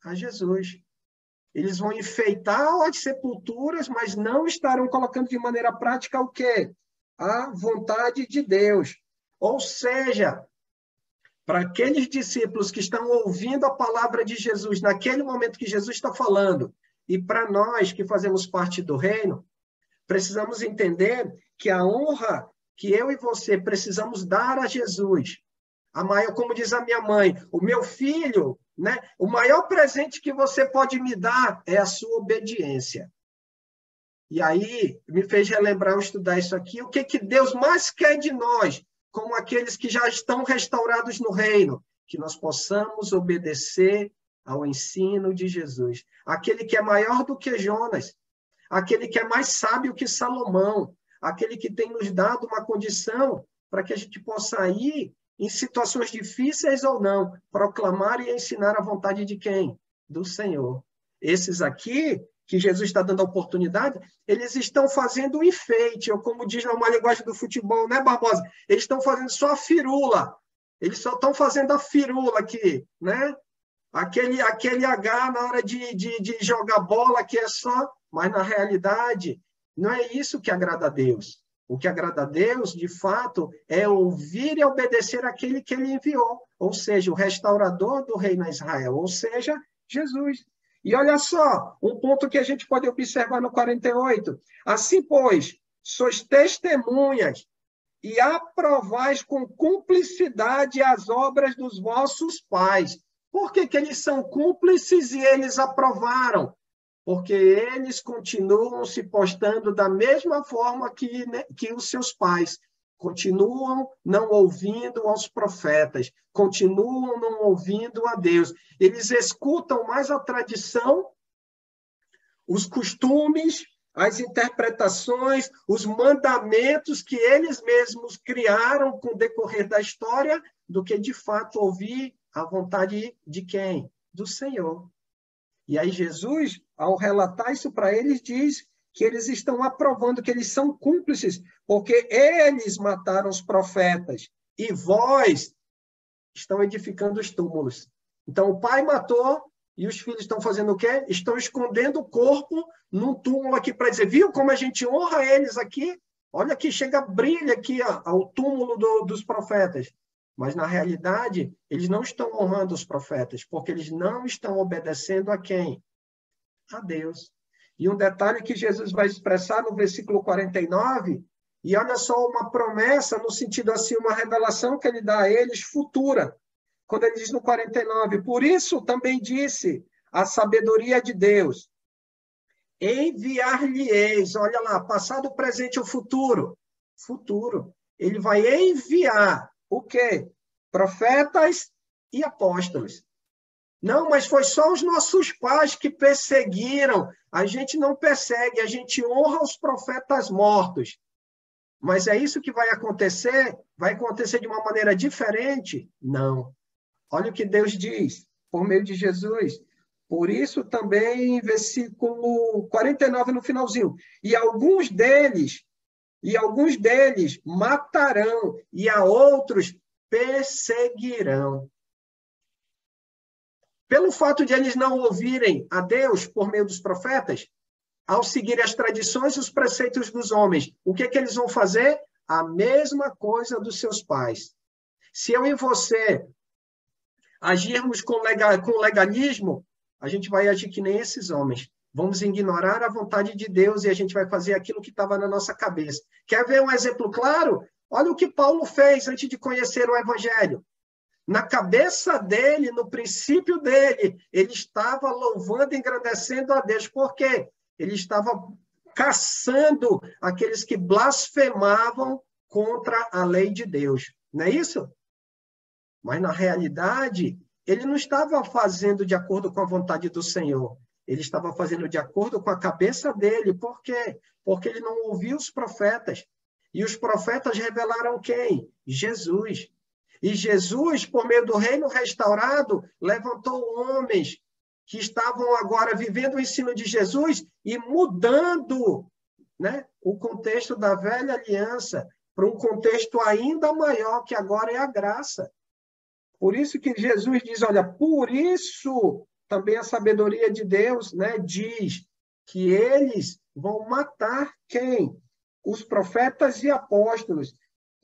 A Jesus. Eles vão enfeitar as sepulturas, mas não estarão colocando de maneira prática o quê? A vontade de Deus. Ou seja, para aqueles discípulos que estão ouvindo a palavra de Jesus naquele momento que Jesus está falando, e para nós que fazemos parte do reino, precisamos entender que a honra que eu e você precisamos dar a Jesus, a maior, como diz a minha mãe, o meu filho, né? O maior presente que você pode me dar é a sua obediência. E aí me fez relembrar ao estudar isso aqui, o que Deus mais quer de nós, como aqueles que já estão restaurados no reino, que nós possamos obedecer ao ensino de Jesus. Aquele que é maior do que Jonas, aquele que é mais sábio que Salomão, aquele que tem nos dado uma condição para que a gente possa ir em situações difíceis ou não, proclamar e ensinar a vontade de quem? Do Senhor. Esses aqui, que Jesus está dando a oportunidade, eles estão fazendo um enfeite, ou como diz uma linguagem do futebol, né, Barbosa? Eles estão fazendo só a firula. Eles só estão fazendo a firula aqui, né? Aquele H na hora de jogar bola, que é só... Mas, na realidade, não é isso que agrada a Deus. O que agrada a Deus, de fato, é ouvir e obedecer àquele que ele enviou, ou seja, o restaurador do reino de Israel, ou seja, Jesus. E olha só, um ponto que a gente pode observar no 48. Assim, pois, sois testemunhas e aprovais com cumplicidade as obras dos vossos pais. Por que eles são cúmplices e eles aprovaram? Porque eles continuam se postando da mesma forma que os seus pais. Continuam não ouvindo aos profetas, continuam não ouvindo a Deus. Eles escutam mais a tradição, os costumes, as interpretações, os mandamentos que eles mesmos criaram com o decorrer da história, do que, de fato, ouvir a vontade de quem? Do Senhor. E aí Jesus, ao relatar isso para eles, diz que eles estão aprovando, que eles são cúmplices, porque eles mataram os profetas e vós estão edificando os túmulos. Então, o pai matou e os filhos estão fazendo o quê? Estão escondendo o corpo num túmulo aqui para dizer, viu como a gente honra eles aqui? Olha aqui, chega, brilha aqui ao túmulo dos profetas. Mas, na realidade, eles não estão honrando os profetas, porque eles não estão obedecendo a quem? A Deus. E um detalhe que Jesus vai expressar no versículo 49, e olha só uma promessa, no sentido assim, uma revelação que ele dá a eles futura. Quando ele diz no 49, por isso também disse a sabedoria de Deus, enviar-lhe-eis, olha lá, passado, presente ou futuro? Futuro. Ele vai enviar o quê? Profetas e apóstolos. Não, mas foi só os nossos pais que perseguiram. A gente não persegue, a gente honra os profetas mortos. Mas é isso que vai acontecer? Vai acontecer de uma maneira diferente? Não. Olha o que Deus diz, por meio de Jesus. Por isso também, em versículo 49, no finalzinho. E alguns deles matarão, e a outros perseguirão. Pelo fato de eles não ouvirem a Deus por meio dos profetas, ao seguir as tradições e os preceitos dos homens, o que eles vão fazer? A mesma coisa dos seus pais. Se eu e você agirmos com legalismo, a gente vai agir que nem esses homens. Vamos ignorar a vontade de Deus e a gente vai fazer aquilo que estava na nossa cabeça. Quer ver um exemplo claro? Olha o que Paulo fez antes de conhecer o Evangelho. Na cabeça dele, no princípio dele, ele estava louvando e engrandecendo a Deus. Por quê? Ele estava caçando aqueles que blasfemavam contra a lei de Deus. Não é isso? Mas, na realidade, ele não estava fazendo de acordo com a vontade do Senhor. Ele estava fazendo de acordo com a cabeça dele. Por quê? Porque ele não ouviu os profetas. E os profetas revelaram quem? Jesus. E Jesus, por meio do reino restaurado, levantou homens que estavam agora vivendo o ensino de Jesus e mudando, né, o contexto da velha aliança para um contexto ainda maior, que agora é a graça. Por isso que Jesus diz, olha, por isso também a sabedoria de Deus, né, diz que eles vão matar quem? Os profetas e apóstolos.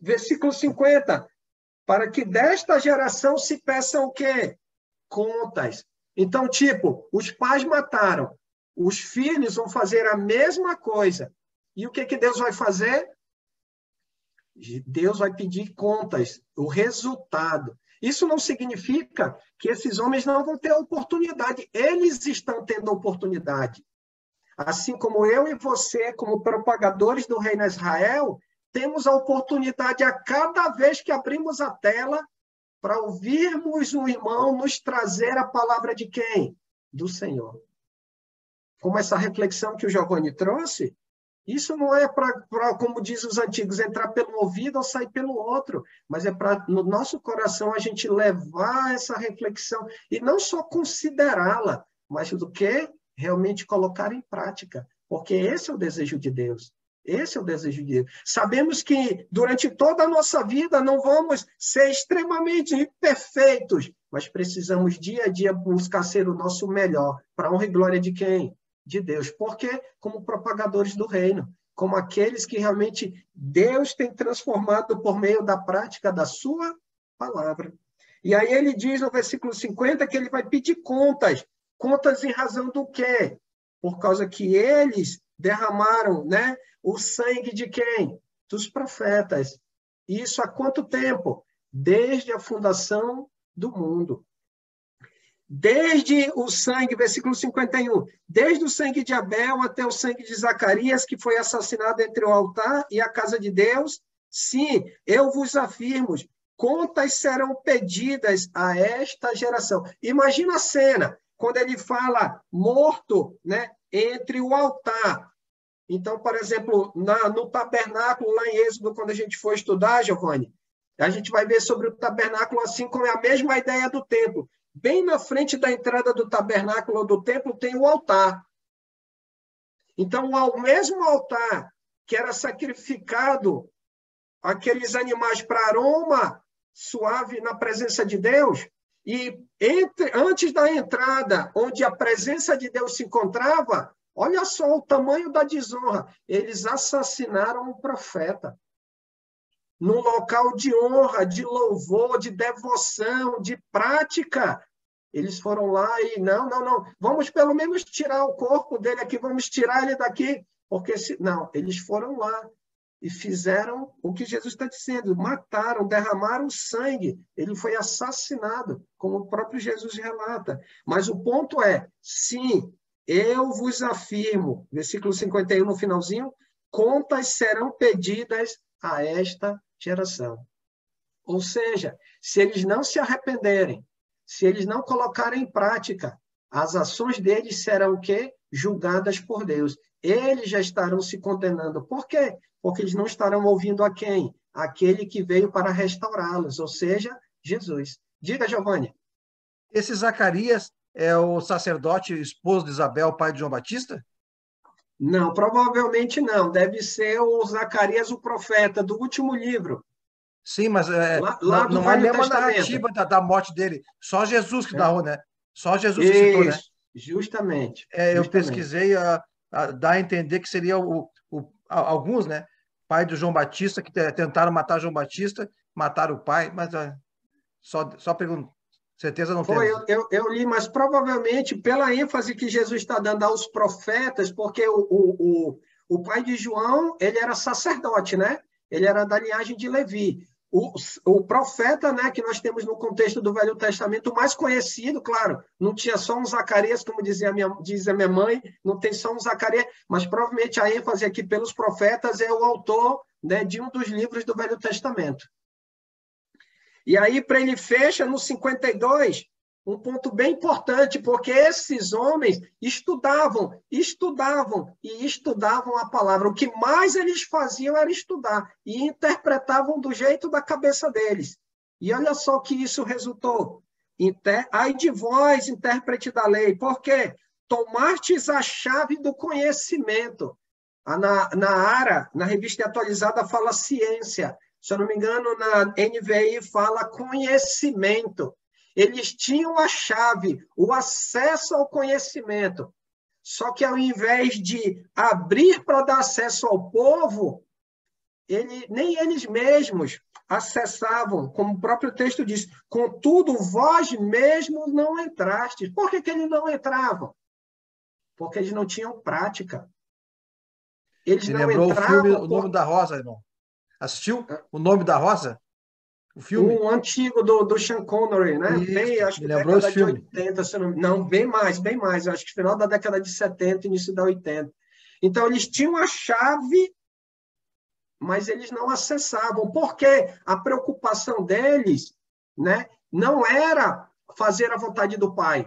Versículo 50. Para que desta geração se peçam o quê? Contas. Então, tipo, os pais mataram, os filhos vão fazer a mesma coisa. E o que Deus vai fazer? Deus vai pedir contas, o resultado. Isso não significa que esses homens não vão ter oportunidade. Eles estão tendo oportunidade. Assim como eu e você, como propagadores do reino de Israel, temos a oportunidade a cada vez que abrimos a tela para ouvirmos um irmão nos trazer a palavra de quem? Do Senhor. Como essa reflexão que o Giovanni trouxe, isso não é para, como diz os antigos, entrar pelo ouvido ou sair pelo outro, mas é para, no nosso coração, a gente levar essa reflexão e não só considerá-la, mas do que realmente colocar em prática, porque esse é o desejo de Deus. Esse é o desejo de Deus. Sabemos que durante toda a nossa vida não vamos ser extremamente perfeitos, mas precisamos dia a dia buscar ser o nosso melhor, para a honra e glória de quem? De Deus. Porque como propagadores do reino, como aqueles que realmente Deus tem transformado por meio da prática da sua palavra. E aí ele diz no versículo 50 que ele vai pedir contas. Contas em razão do quê? Por causa que eles derramaram, né, o sangue de quem? Dos profetas. Isso há quanto tempo? Desde a fundação do mundo. Desde o sangue, versículo 51, desde o sangue de Abel até o sangue de Zacarias, que foi assassinado entre o altar e a casa de Deus, sim, eu vos afirmo, contas serão pedidas a esta geração. Imagina a cena, quando ele fala morto, né, entre o altar. Então, por exemplo, no tabernáculo, lá em Êxodo, quando a gente for estudar, Giovanni, a gente vai ver sobre o tabernáculo assim como é a mesma ideia do templo. Bem na frente da entrada do tabernáculo ou do templo tem o altar. Então, ao mesmo altar que era sacrificado aqueles animais para aroma suave na presença de Deus, e antes da entrada, onde a presença de Deus se encontrava, olha só o tamanho da desonra. Eles assassinaram um profeta. Num local de honra, de louvor, de devoção, de prática. Eles foram lá e, não, vamos pelo menos tirar o corpo dele aqui, vamos tirar ele daqui. Porque, não, eles foram lá e fizeram o que Jesus está dizendo, mataram, derramaram sangue. Ele foi assassinado, como o próprio Jesus relata. Mas o ponto é, sim, eu vos afirmo, versículo 51 no finalzinho, contas serão pedidas a esta geração. Ou seja, se eles não se arrependerem, se eles não colocarem em prática, as ações deles serão o quê? Julgadas por Deus. Eles já estarão se condenando. Por quê? Porque eles não estarão ouvindo a quem? Aquele que veio para restaurá-los, ou seja, Jesus. Diga, Giovanni. Esse Zacarias é o sacerdote esposo de Isabel, pai de João Batista? Não, provavelmente não. Deve ser o Zacarias, o profeta, do último livro. Sim, mas lá não há nenhuma narrativa da morte dele. Só Jesus que narrou, né? Só Jesus que citou, né? Justamente. Eu pesquisei, dá a entender que seria alguns, né? Pai do João Batista, que tentaram matar João Batista, mataram o pai, mas só pergunto. Certeza não tem. Eu li, mas provavelmente pela ênfase que Jesus está dando aos profetas, porque o pai de João, ele era sacerdote, né? Ele era da linhagem de Levi. O profeta, né, que nós temos no contexto do Velho Testamento, o mais conhecido, claro, não tinha só um Zacarias, como diz a minha mãe, não tem só um Zacarias, mas provavelmente a ênfase aqui pelos profetas é o autor, né, de um dos livros do Velho Testamento. E aí, para ele fecha no 52, um ponto bem importante, porque esses homens estudavam a palavra. O que mais eles faziam era estudar e interpretavam do jeito da cabeça deles. E olha só que isso resultou. Ai de vós, intérprete da lei, por quê? Tomastes a chave do conhecimento. Na ARA, na revista atualizada, fala ciência. Se eu não me engano, na NVI fala conhecimento. Eles tinham a chave, o acesso ao conhecimento. Só que, ao invés de abrir para dar acesso ao povo, nem eles mesmos acessavam, como o próprio texto diz, contudo, vós mesmos não entrastes. Por que eles não entravam? Porque eles não tinham prática. Eles não lembrou entravam... o filme O Nome da Rosa, irmão? Assistiu O Nome da Rosa? O filme? Um antigo do Sean Connery, né? Isso, Bem, acho que lembrou década esse de filme? 80, se não, bem mais. Eu acho que final da década de 70, início da 80. Então, eles tinham a chave, mas eles não acessavam, porque a preocupação deles, né, não era fazer a vontade do Pai.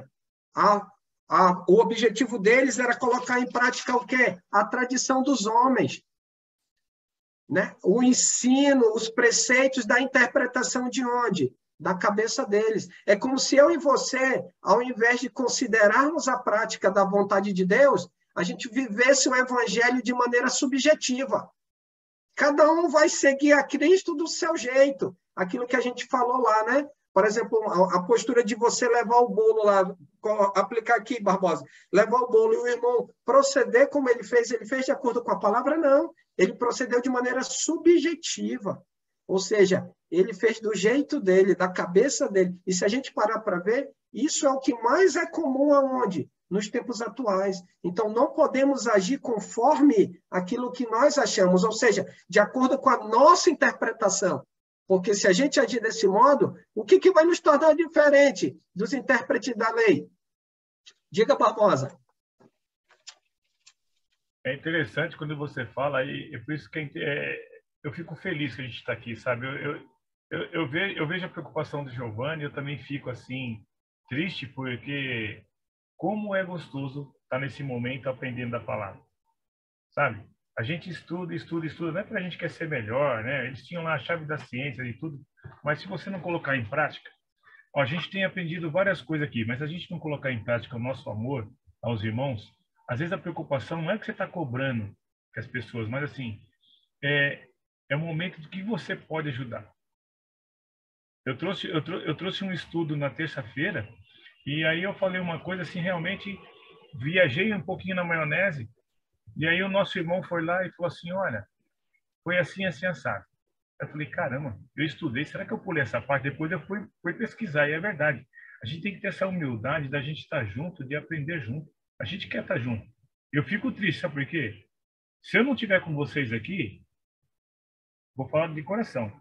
O objetivo deles era colocar em prática o quê? A tradição dos homens. Né? O ensino, os preceitos da interpretação de onde? Da cabeça deles. É como se eu e você, ao invés de considerarmos a prática da vontade de Deus, a gente vivesse o evangelho de maneira subjetiva. Cada um vai seguir a Cristo do seu jeito. Aquilo que a gente falou lá, né? Por exemplo, a postura de você levar o bolo lá, aplicar aqui, Barbosa, levar o bolo e o irmão proceder como ele fez de acordo com a palavra? Não. Ele procedeu de maneira subjetiva. Ou seja, ele fez do jeito dele, da cabeça dele. E se a gente parar para ver, isso é o que mais é comum aonde? Nos tempos atuais. Então, não podemos agir conforme aquilo que nós achamos, ou seja, de acordo com a nossa interpretação. Porque se a gente agir desse modo, o que vai nos tornar diferente dos intérpretes da lei? Diga, Barbosa. É interessante quando você fala, e é por isso que eu fico feliz que a gente está aqui, sabe? Eu vejo a preocupação do Giovanni, eu também fico assim, triste, porque como é gostoso estar nesse momento aprendendo a palavra, sabe? A gente estuda, não é porque a gente quer ser melhor, né? Eles tinham lá a chave da ciência e tudo, mas se você não colocar em prática, ó, a gente tem aprendido várias coisas aqui, mas se a gente não colocar em prática o nosso amor aos irmãos, às vezes a preocupação não é que você está cobrando que as pessoas, mas assim, é o momento do que você pode ajudar. Eu trouxe um estudo na terça-feira e aí eu falei uma coisa assim, realmente viajei um pouquinho na maionese. E aí o nosso irmão foi lá e falou assim, olha, foi assim, assim, assado. Eu falei, caramba, eu estudei, será que eu pulei essa parte? Depois eu fui pesquisar, e é verdade. A gente tem que ter essa humildade da gente estar junto, de aprender junto. A gente quer estar junto. Eu fico triste, sabe por quê? Se eu não estiver com vocês aqui, vou falar de coração.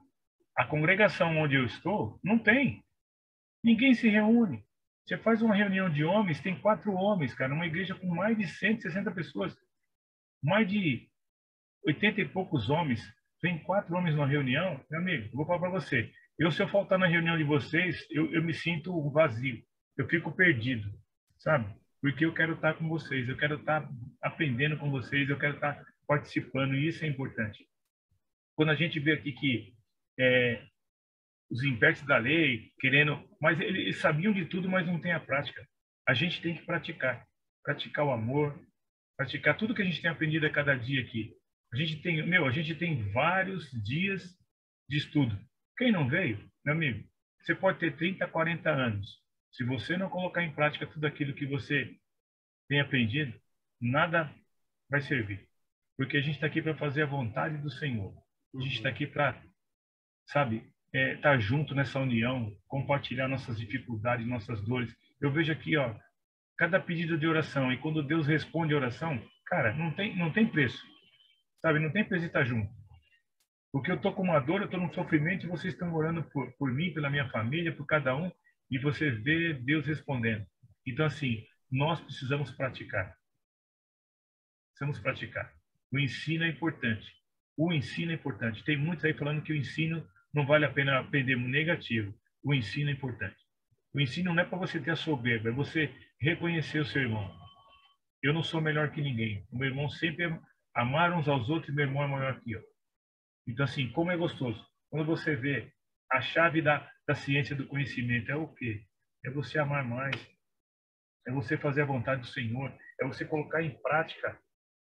A congregação onde eu estou, não tem. Ninguém se reúne. Você faz uma reunião de homens, tem 4 homens, cara, uma igreja com mais de 160 pessoas. Mais de 80 e poucos homens, vem 4 homens numa reunião, meu amigo, vou falar para você, se eu faltar na reunião de vocês, eu me sinto vazio, eu fico perdido, sabe? Porque eu quero estar com vocês, eu quero estar aprendendo com vocês, eu quero estar participando, e isso é importante. Quando a gente vê aqui que os intérpretes da lei, querendo, mas eles sabiam de tudo, mas não tem a prática. A gente tem que praticar o amor, praticar tudo que a gente tem aprendido a cada dia aqui. A gente tem vários dias de estudo. Quem não veio, meu amigo, você pode ter 30, 40 anos. Se você não colocar em prática tudo aquilo que você tem aprendido, nada vai servir. Porque a gente está aqui para fazer a vontade do Senhor. A gente está aqui para, sabe, estar junto nessa união, compartilhar nossas dificuldades, nossas dores. Eu vejo aqui, ó, cada pedido de oração, e quando Deus responde a oração, cara, não tem preço, sabe? Não tem preço de estar junto. Porque eu estou com uma dor, eu estou num sofrimento, e vocês estão orando por mim, pela minha família, por cada um, e você vê Deus respondendo. Então, assim, nós precisamos praticar. Precisamos praticar. O ensino é importante. O ensino é importante. Tem muitos aí falando que o ensino não vale a pena aprender negativo. O ensino é importante. O ensino não é para você ter a soberba, é você reconhecer o seu irmão. Eu não sou melhor que ninguém. O meu irmão sempre amar uns aos outros e meu irmão é maior que eu. Então, assim, como é gostoso. Quando você vê a chave da ciência do conhecimento, é o quê? É você amar mais. É você fazer a vontade do Senhor. É você colocar em prática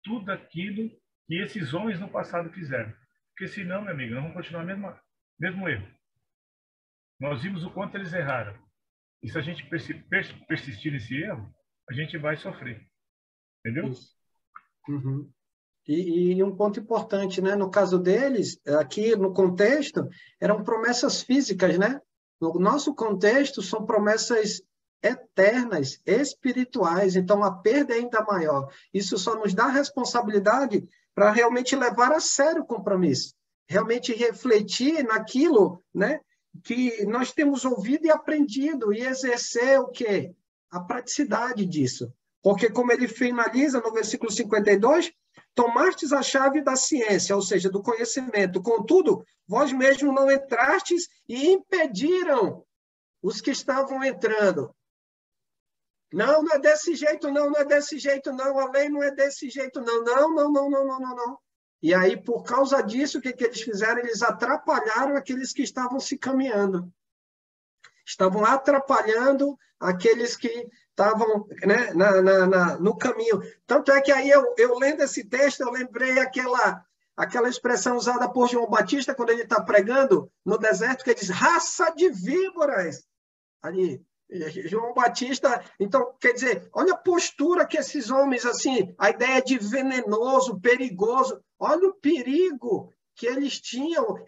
tudo aquilo que esses homens no passado fizeram. Porque senão, meu amigo, nós vamos continuar no mesmo erro. Nós vimos o quanto eles erraram. E se a gente persistir nesse erro, a gente vai sofrer. Entendeu? Isso. Uhum. E um ponto importante, né? No caso deles, aqui no contexto, eram promessas físicas, né? No nosso contexto, são promessas eternas, espirituais, então a perda é ainda maior. Isso só nos dá responsabilidade para realmente levar a sério o compromisso, realmente refletir naquilo, né, que nós temos ouvido e aprendido e exercer o quê? A praticidade disso. Porque, como ele finaliza no versículo 52, tomastes a chave da ciência, ou seja, do conhecimento. Contudo, vós mesmos não entrastes e impediram os que estavam entrando. Não, não é desse jeito, não, não é desse jeito, não, a lei não é desse jeito, não, não, não, não, não, não, não, não. E aí, por causa disso, o que eles fizeram? Eles atrapalharam aqueles que estavam se caminhando. Estavam atrapalhando aqueles que estavam, né, no caminho. Tanto é que aí, eu lendo esse texto, eu lembrei aquela expressão usada por João Batista, quando ele está pregando no deserto, que ele diz, raça de víboras. Ali, João Batista, então, quer dizer, olha a postura que esses homens, assim, a ideia de venenoso, perigoso, olha o perigo que eles tinham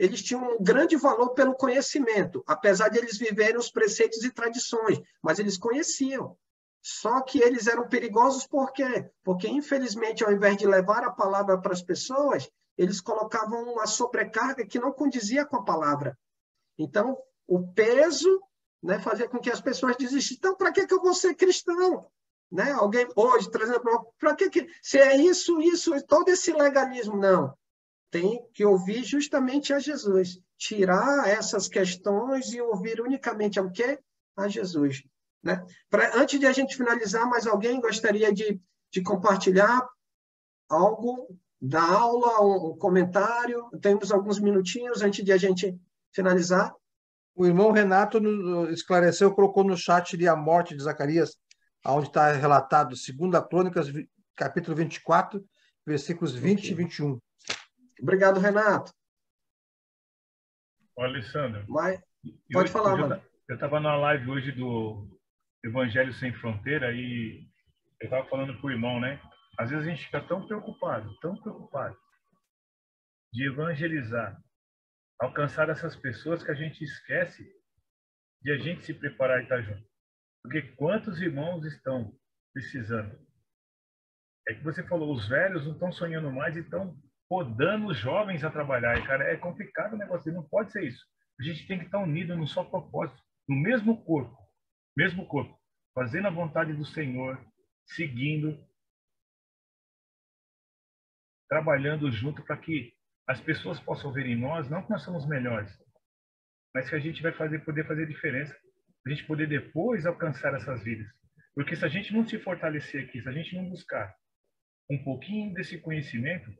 um grande valor pelo conhecimento, apesar de eles viverem os preceitos e tradições, mas eles conheciam. Só que eles eram perigosos por quê? Porque, infelizmente, ao invés de levar a palavra para as pessoas, eles colocavam uma sobrecarga que não condizia com a palavra. Então, o peso, né, fazia com que as pessoas desistissem. Então, para que eu vou ser cristão? Né? Alguém hoje, trazendo para que se é isso, todo esse legalismo? Não. Tem que ouvir justamente a Jesus. Tirar essas questões e ouvir unicamente ao quê? A Jesus. Né? Antes de a gente finalizar, mais alguém gostaria de compartilhar algo da aula, um comentário? Temos alguns minutinhos antes de a gente finalizar. O irmão Renato esclareceu, colocou no chat ali a morte de Zacarias, onde está relatado 2 Crônicas, capítulo 24, versículos 20 e 21. Obrigado, Renato. Ô, Alessandro. Pode falar, mano. Eu estava na live hoje do Evangelho Sem Fronteira e eu estava falando para o irmão, né? Às vezes a gente fica tão preocupado de evangelizar, alcançar essas pessoas que a gente esquece de a gente se preparar e estar junto. Porque quantos irmãos estão precisando? É que você falou, os velhos não estão sonhando mais e estão podando os jovens a trabalhar. E, cara, é complicado o negócio, não pode ser isso. A gente tem que estar unido num só propósito, no mesmo corpo, fazendo a vontade do Senhor, seguindo, trabalhando junto para que as pessoas possam ver em nós, não que nós somos melhores, mas que a gente vai poder fazer diferença, a gente poder depois alcançar essas vidas. Porque se a gente não se fortalecer aqui, se a gente não buscar um pouquinho desse conhecimento,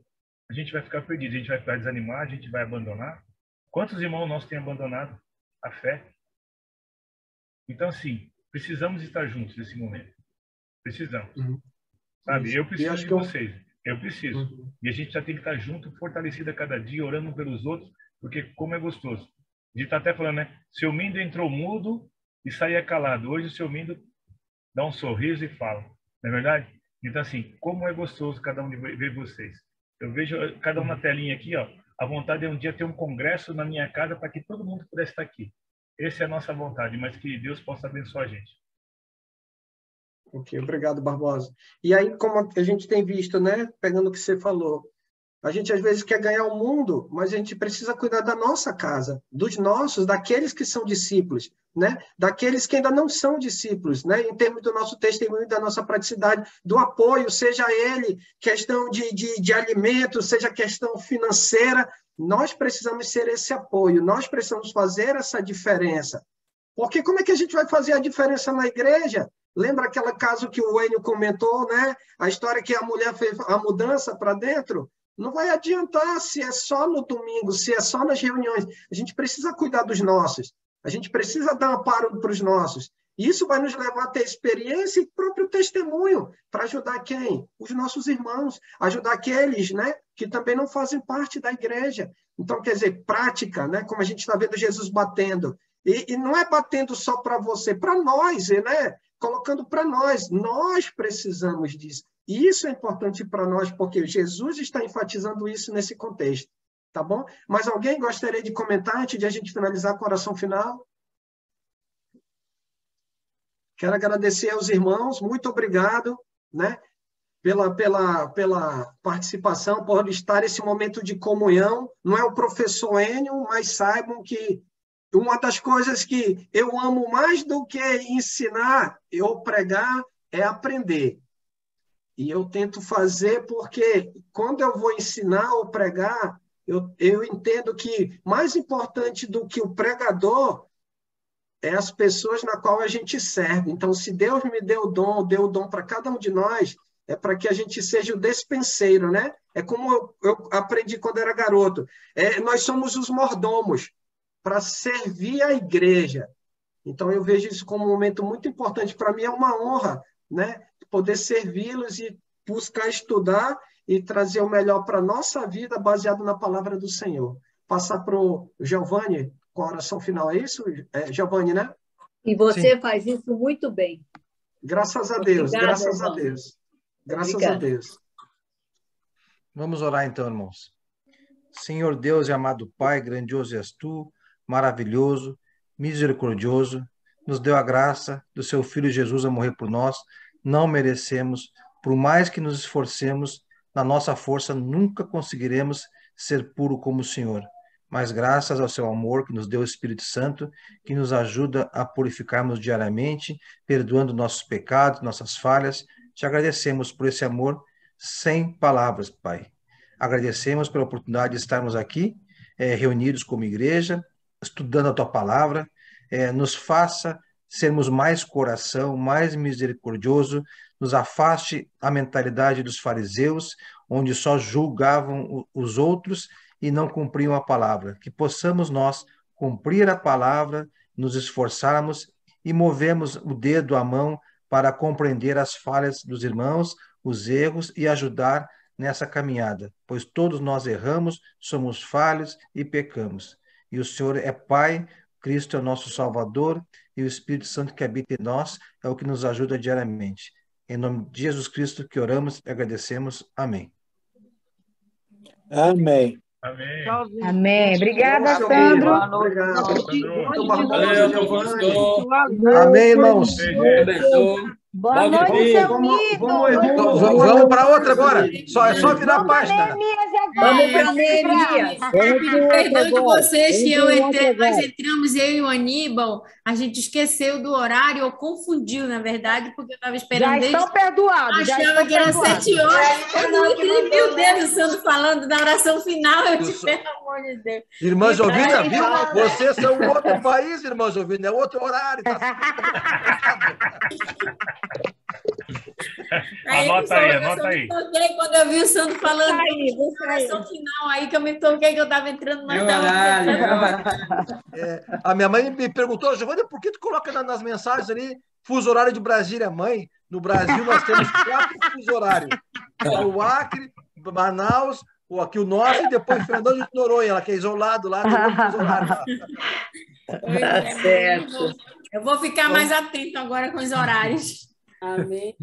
a gente vai ficar perdido, a gente vai ficar desanimado, a gente vai abandonar. Quantos irmãos nós têm abandonado a fé? Então, assim, precisamos estar juntos nesse momento. Precisamos. Sabe? Eu preciso de vocês. Eu preciso. E a gente já tem que estar junto, fortalecido a cada dia, orando pelos outros, porque como é gostoso. A gente está até falando, né? Seu Mindo entrou mudo e saía calado. Hoje o seu Mindo dá um sorriso e fala. Não é verdade? Então, assim, como é gostoso cada um de ver vocês. Eu vejo cada um na telinha aqui, ó. A vontade é um dia ter um congresso na minha casa para que todo mundo pudesse estar aqui. Essa é a nossa vontade, mas que Deus possa abençoar a gente. Ok, obrigado, Barbosa. E aí, como a gente tem visto, né, pegando o que você falou, a gente às vezes quer ganhar o mundo, mas a gente precisa cuidar da nossa casa, dos nossos, daqueles que são discípulos, né, daqueles que ainda não são discípulos, né, em termos do nosso testemunho, da nossa praticidade, do apoio, seja ele questão de alimento, seja questão financeira, nós precisamos ser esse apoio, nós precisamos fazer essa diferença. Porque como é que a gente vai fazer a diferença na igreja? Lembra aquele caso que o Enio comentou, né? A história que a mulher fez a mudança para dentro? Não vai adiantar se é só no domingo, se é só nas reuniões. A gente precisa cuidar dos nossos. A gente precisa dar amparo para os nossos. Isso vai nos levar a ter experiência e próprio testemunho para ajudar quem? Os nossos irmãos, ajudar aqueles, né, que também não fazem parte da igreja. Então, quer dizer, prática, né, como a gente está vendo Jesus batendo. E não é batendo só para você, para nós, né? Colocando para nós. Nós precisamos disso. E isso é importante para nós, porque Jesus está enfatizando isso nesse contexto. Tá bom? Mas alguém gostaria de comentar antes de a gente finalizar com a oração final? Quero agradecer aos irmãos, muito obrigado, né, pela participação, por estar esse momento de comunhão. Não é o professor Enio, mas saibam que uma das coisas que eu amo mais do que ensinar ou pregar é aprender. E eu tento fazer porque, quando eu vou ensinar ou pregar, eu entendo que mais importante do que o pregador é as pessoas na qual a gente serve. Então, se Deus me deu o dom para cada um de nós, é para que a gente seja o despenseiro, né? É como eu aprendi quando era garoto. Nós somos os mordomos para servir a igreja. Então, eu vejo isso como um momento muito importante. Para mim, é uma honra, né, poder servi-los e buscar estudar e trazer o melhor para a nossa vida, baseado na palavra do Senhor. Passar para o Giovanni com a oração final, é isso, Giovanni, né? E você Sim. faz isso muito bem. Graças a Deus, Obrigada, graças irmão. a Deus. Graças Obrigada. a Deus. Vamos orar então, irmãos. Senhor Deus e amado Pai, grandioso és tu, maravilhoso, misericordioso, nos deu a graça do seu Filho Jesus a morrer por nós, não merecemos, por mais que nos esforcemos, na nossa força nunca conseguiremos ser puro como o Senhor. Mas graças ao seu amor que nos deu o Espírito Santo, que nos ajuda a purificarmos diariamente, perdoando nossos pecados, nossas falhas, te agradecemos por esse amor sem palavras, Pai. Agradecemos pela oportunidade de estarmos aqui, reunidos como igreja, estudando a tua palavra. Nos faça sermos mais coração, mais misericordioso, nos afaste a mentalidade dos fariseus, onde só julgavam os outros e não cumpriam a palavra. Que possamos nós cumprir a palavra, nos esforçarmos e movemos o dedo, a mão, para compreender as falhas dos irmãos, os erros e ajudar nessa caminhada, pois todos nós erramos, somos falhos e pecamos. E o Senhor é Pai, Cristo é o nosso Salvador e o Espírito Santo que habita em nós é o que nos ajuda diariamente. Em nome de Jesus Cristo que oramos e agradecemos. Amém. Amém. Amém. Amém. Obrigada, Nossa, Sandro. obrigado. Muito Valeu, Barbosa, professor. Giovanni. Amém, irmãos. Abençoe. Boa Logo noite, bem. seu Vamos, lindo. Vamos para outra agora. É só virar a página. Vamos para Neemias. Perdão de vocês que nós entramos, eu e o Aníbal, a gente esqueceu do horário, ou confundiu, na verdade, porque eu estava esperando Já estão perdoados. achava que era 7 horas. Eu não entendi o dedo, o Sandro falando da oração final. Eu disse, pelo amor de Deus. Irmã Jovina, viu? Vocês são outro país, irmã Jovina, é outro horário. Tá... Anota aí. Quando eu vi o Sandro falando da oração final, aí que eu me toquei que eu estava entrando mais A minha mãe me perguntou, Giovana, por que tu coloca nas mensagens ali fuso horário de Brasília? Mãe, no Brasil nós temos 4 fuso horários. O Acre, Manaus, aqui o nosso e depois Fernando de Noronha, ela que é isolado lá, tem outro fuso horário lá. Tá certo. Eu vou ficar mais atento agora com os horários. Amém.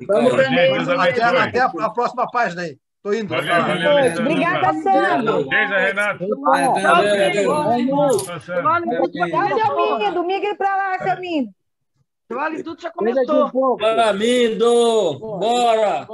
Vamos para Até a próxima página aí. Estou indo. Valeu. Obrigada, Sandro. Beijo, Renato. Olha, seu Mindo para lá, seu Mindo. Vale tudo já comentou. Mindo, bora.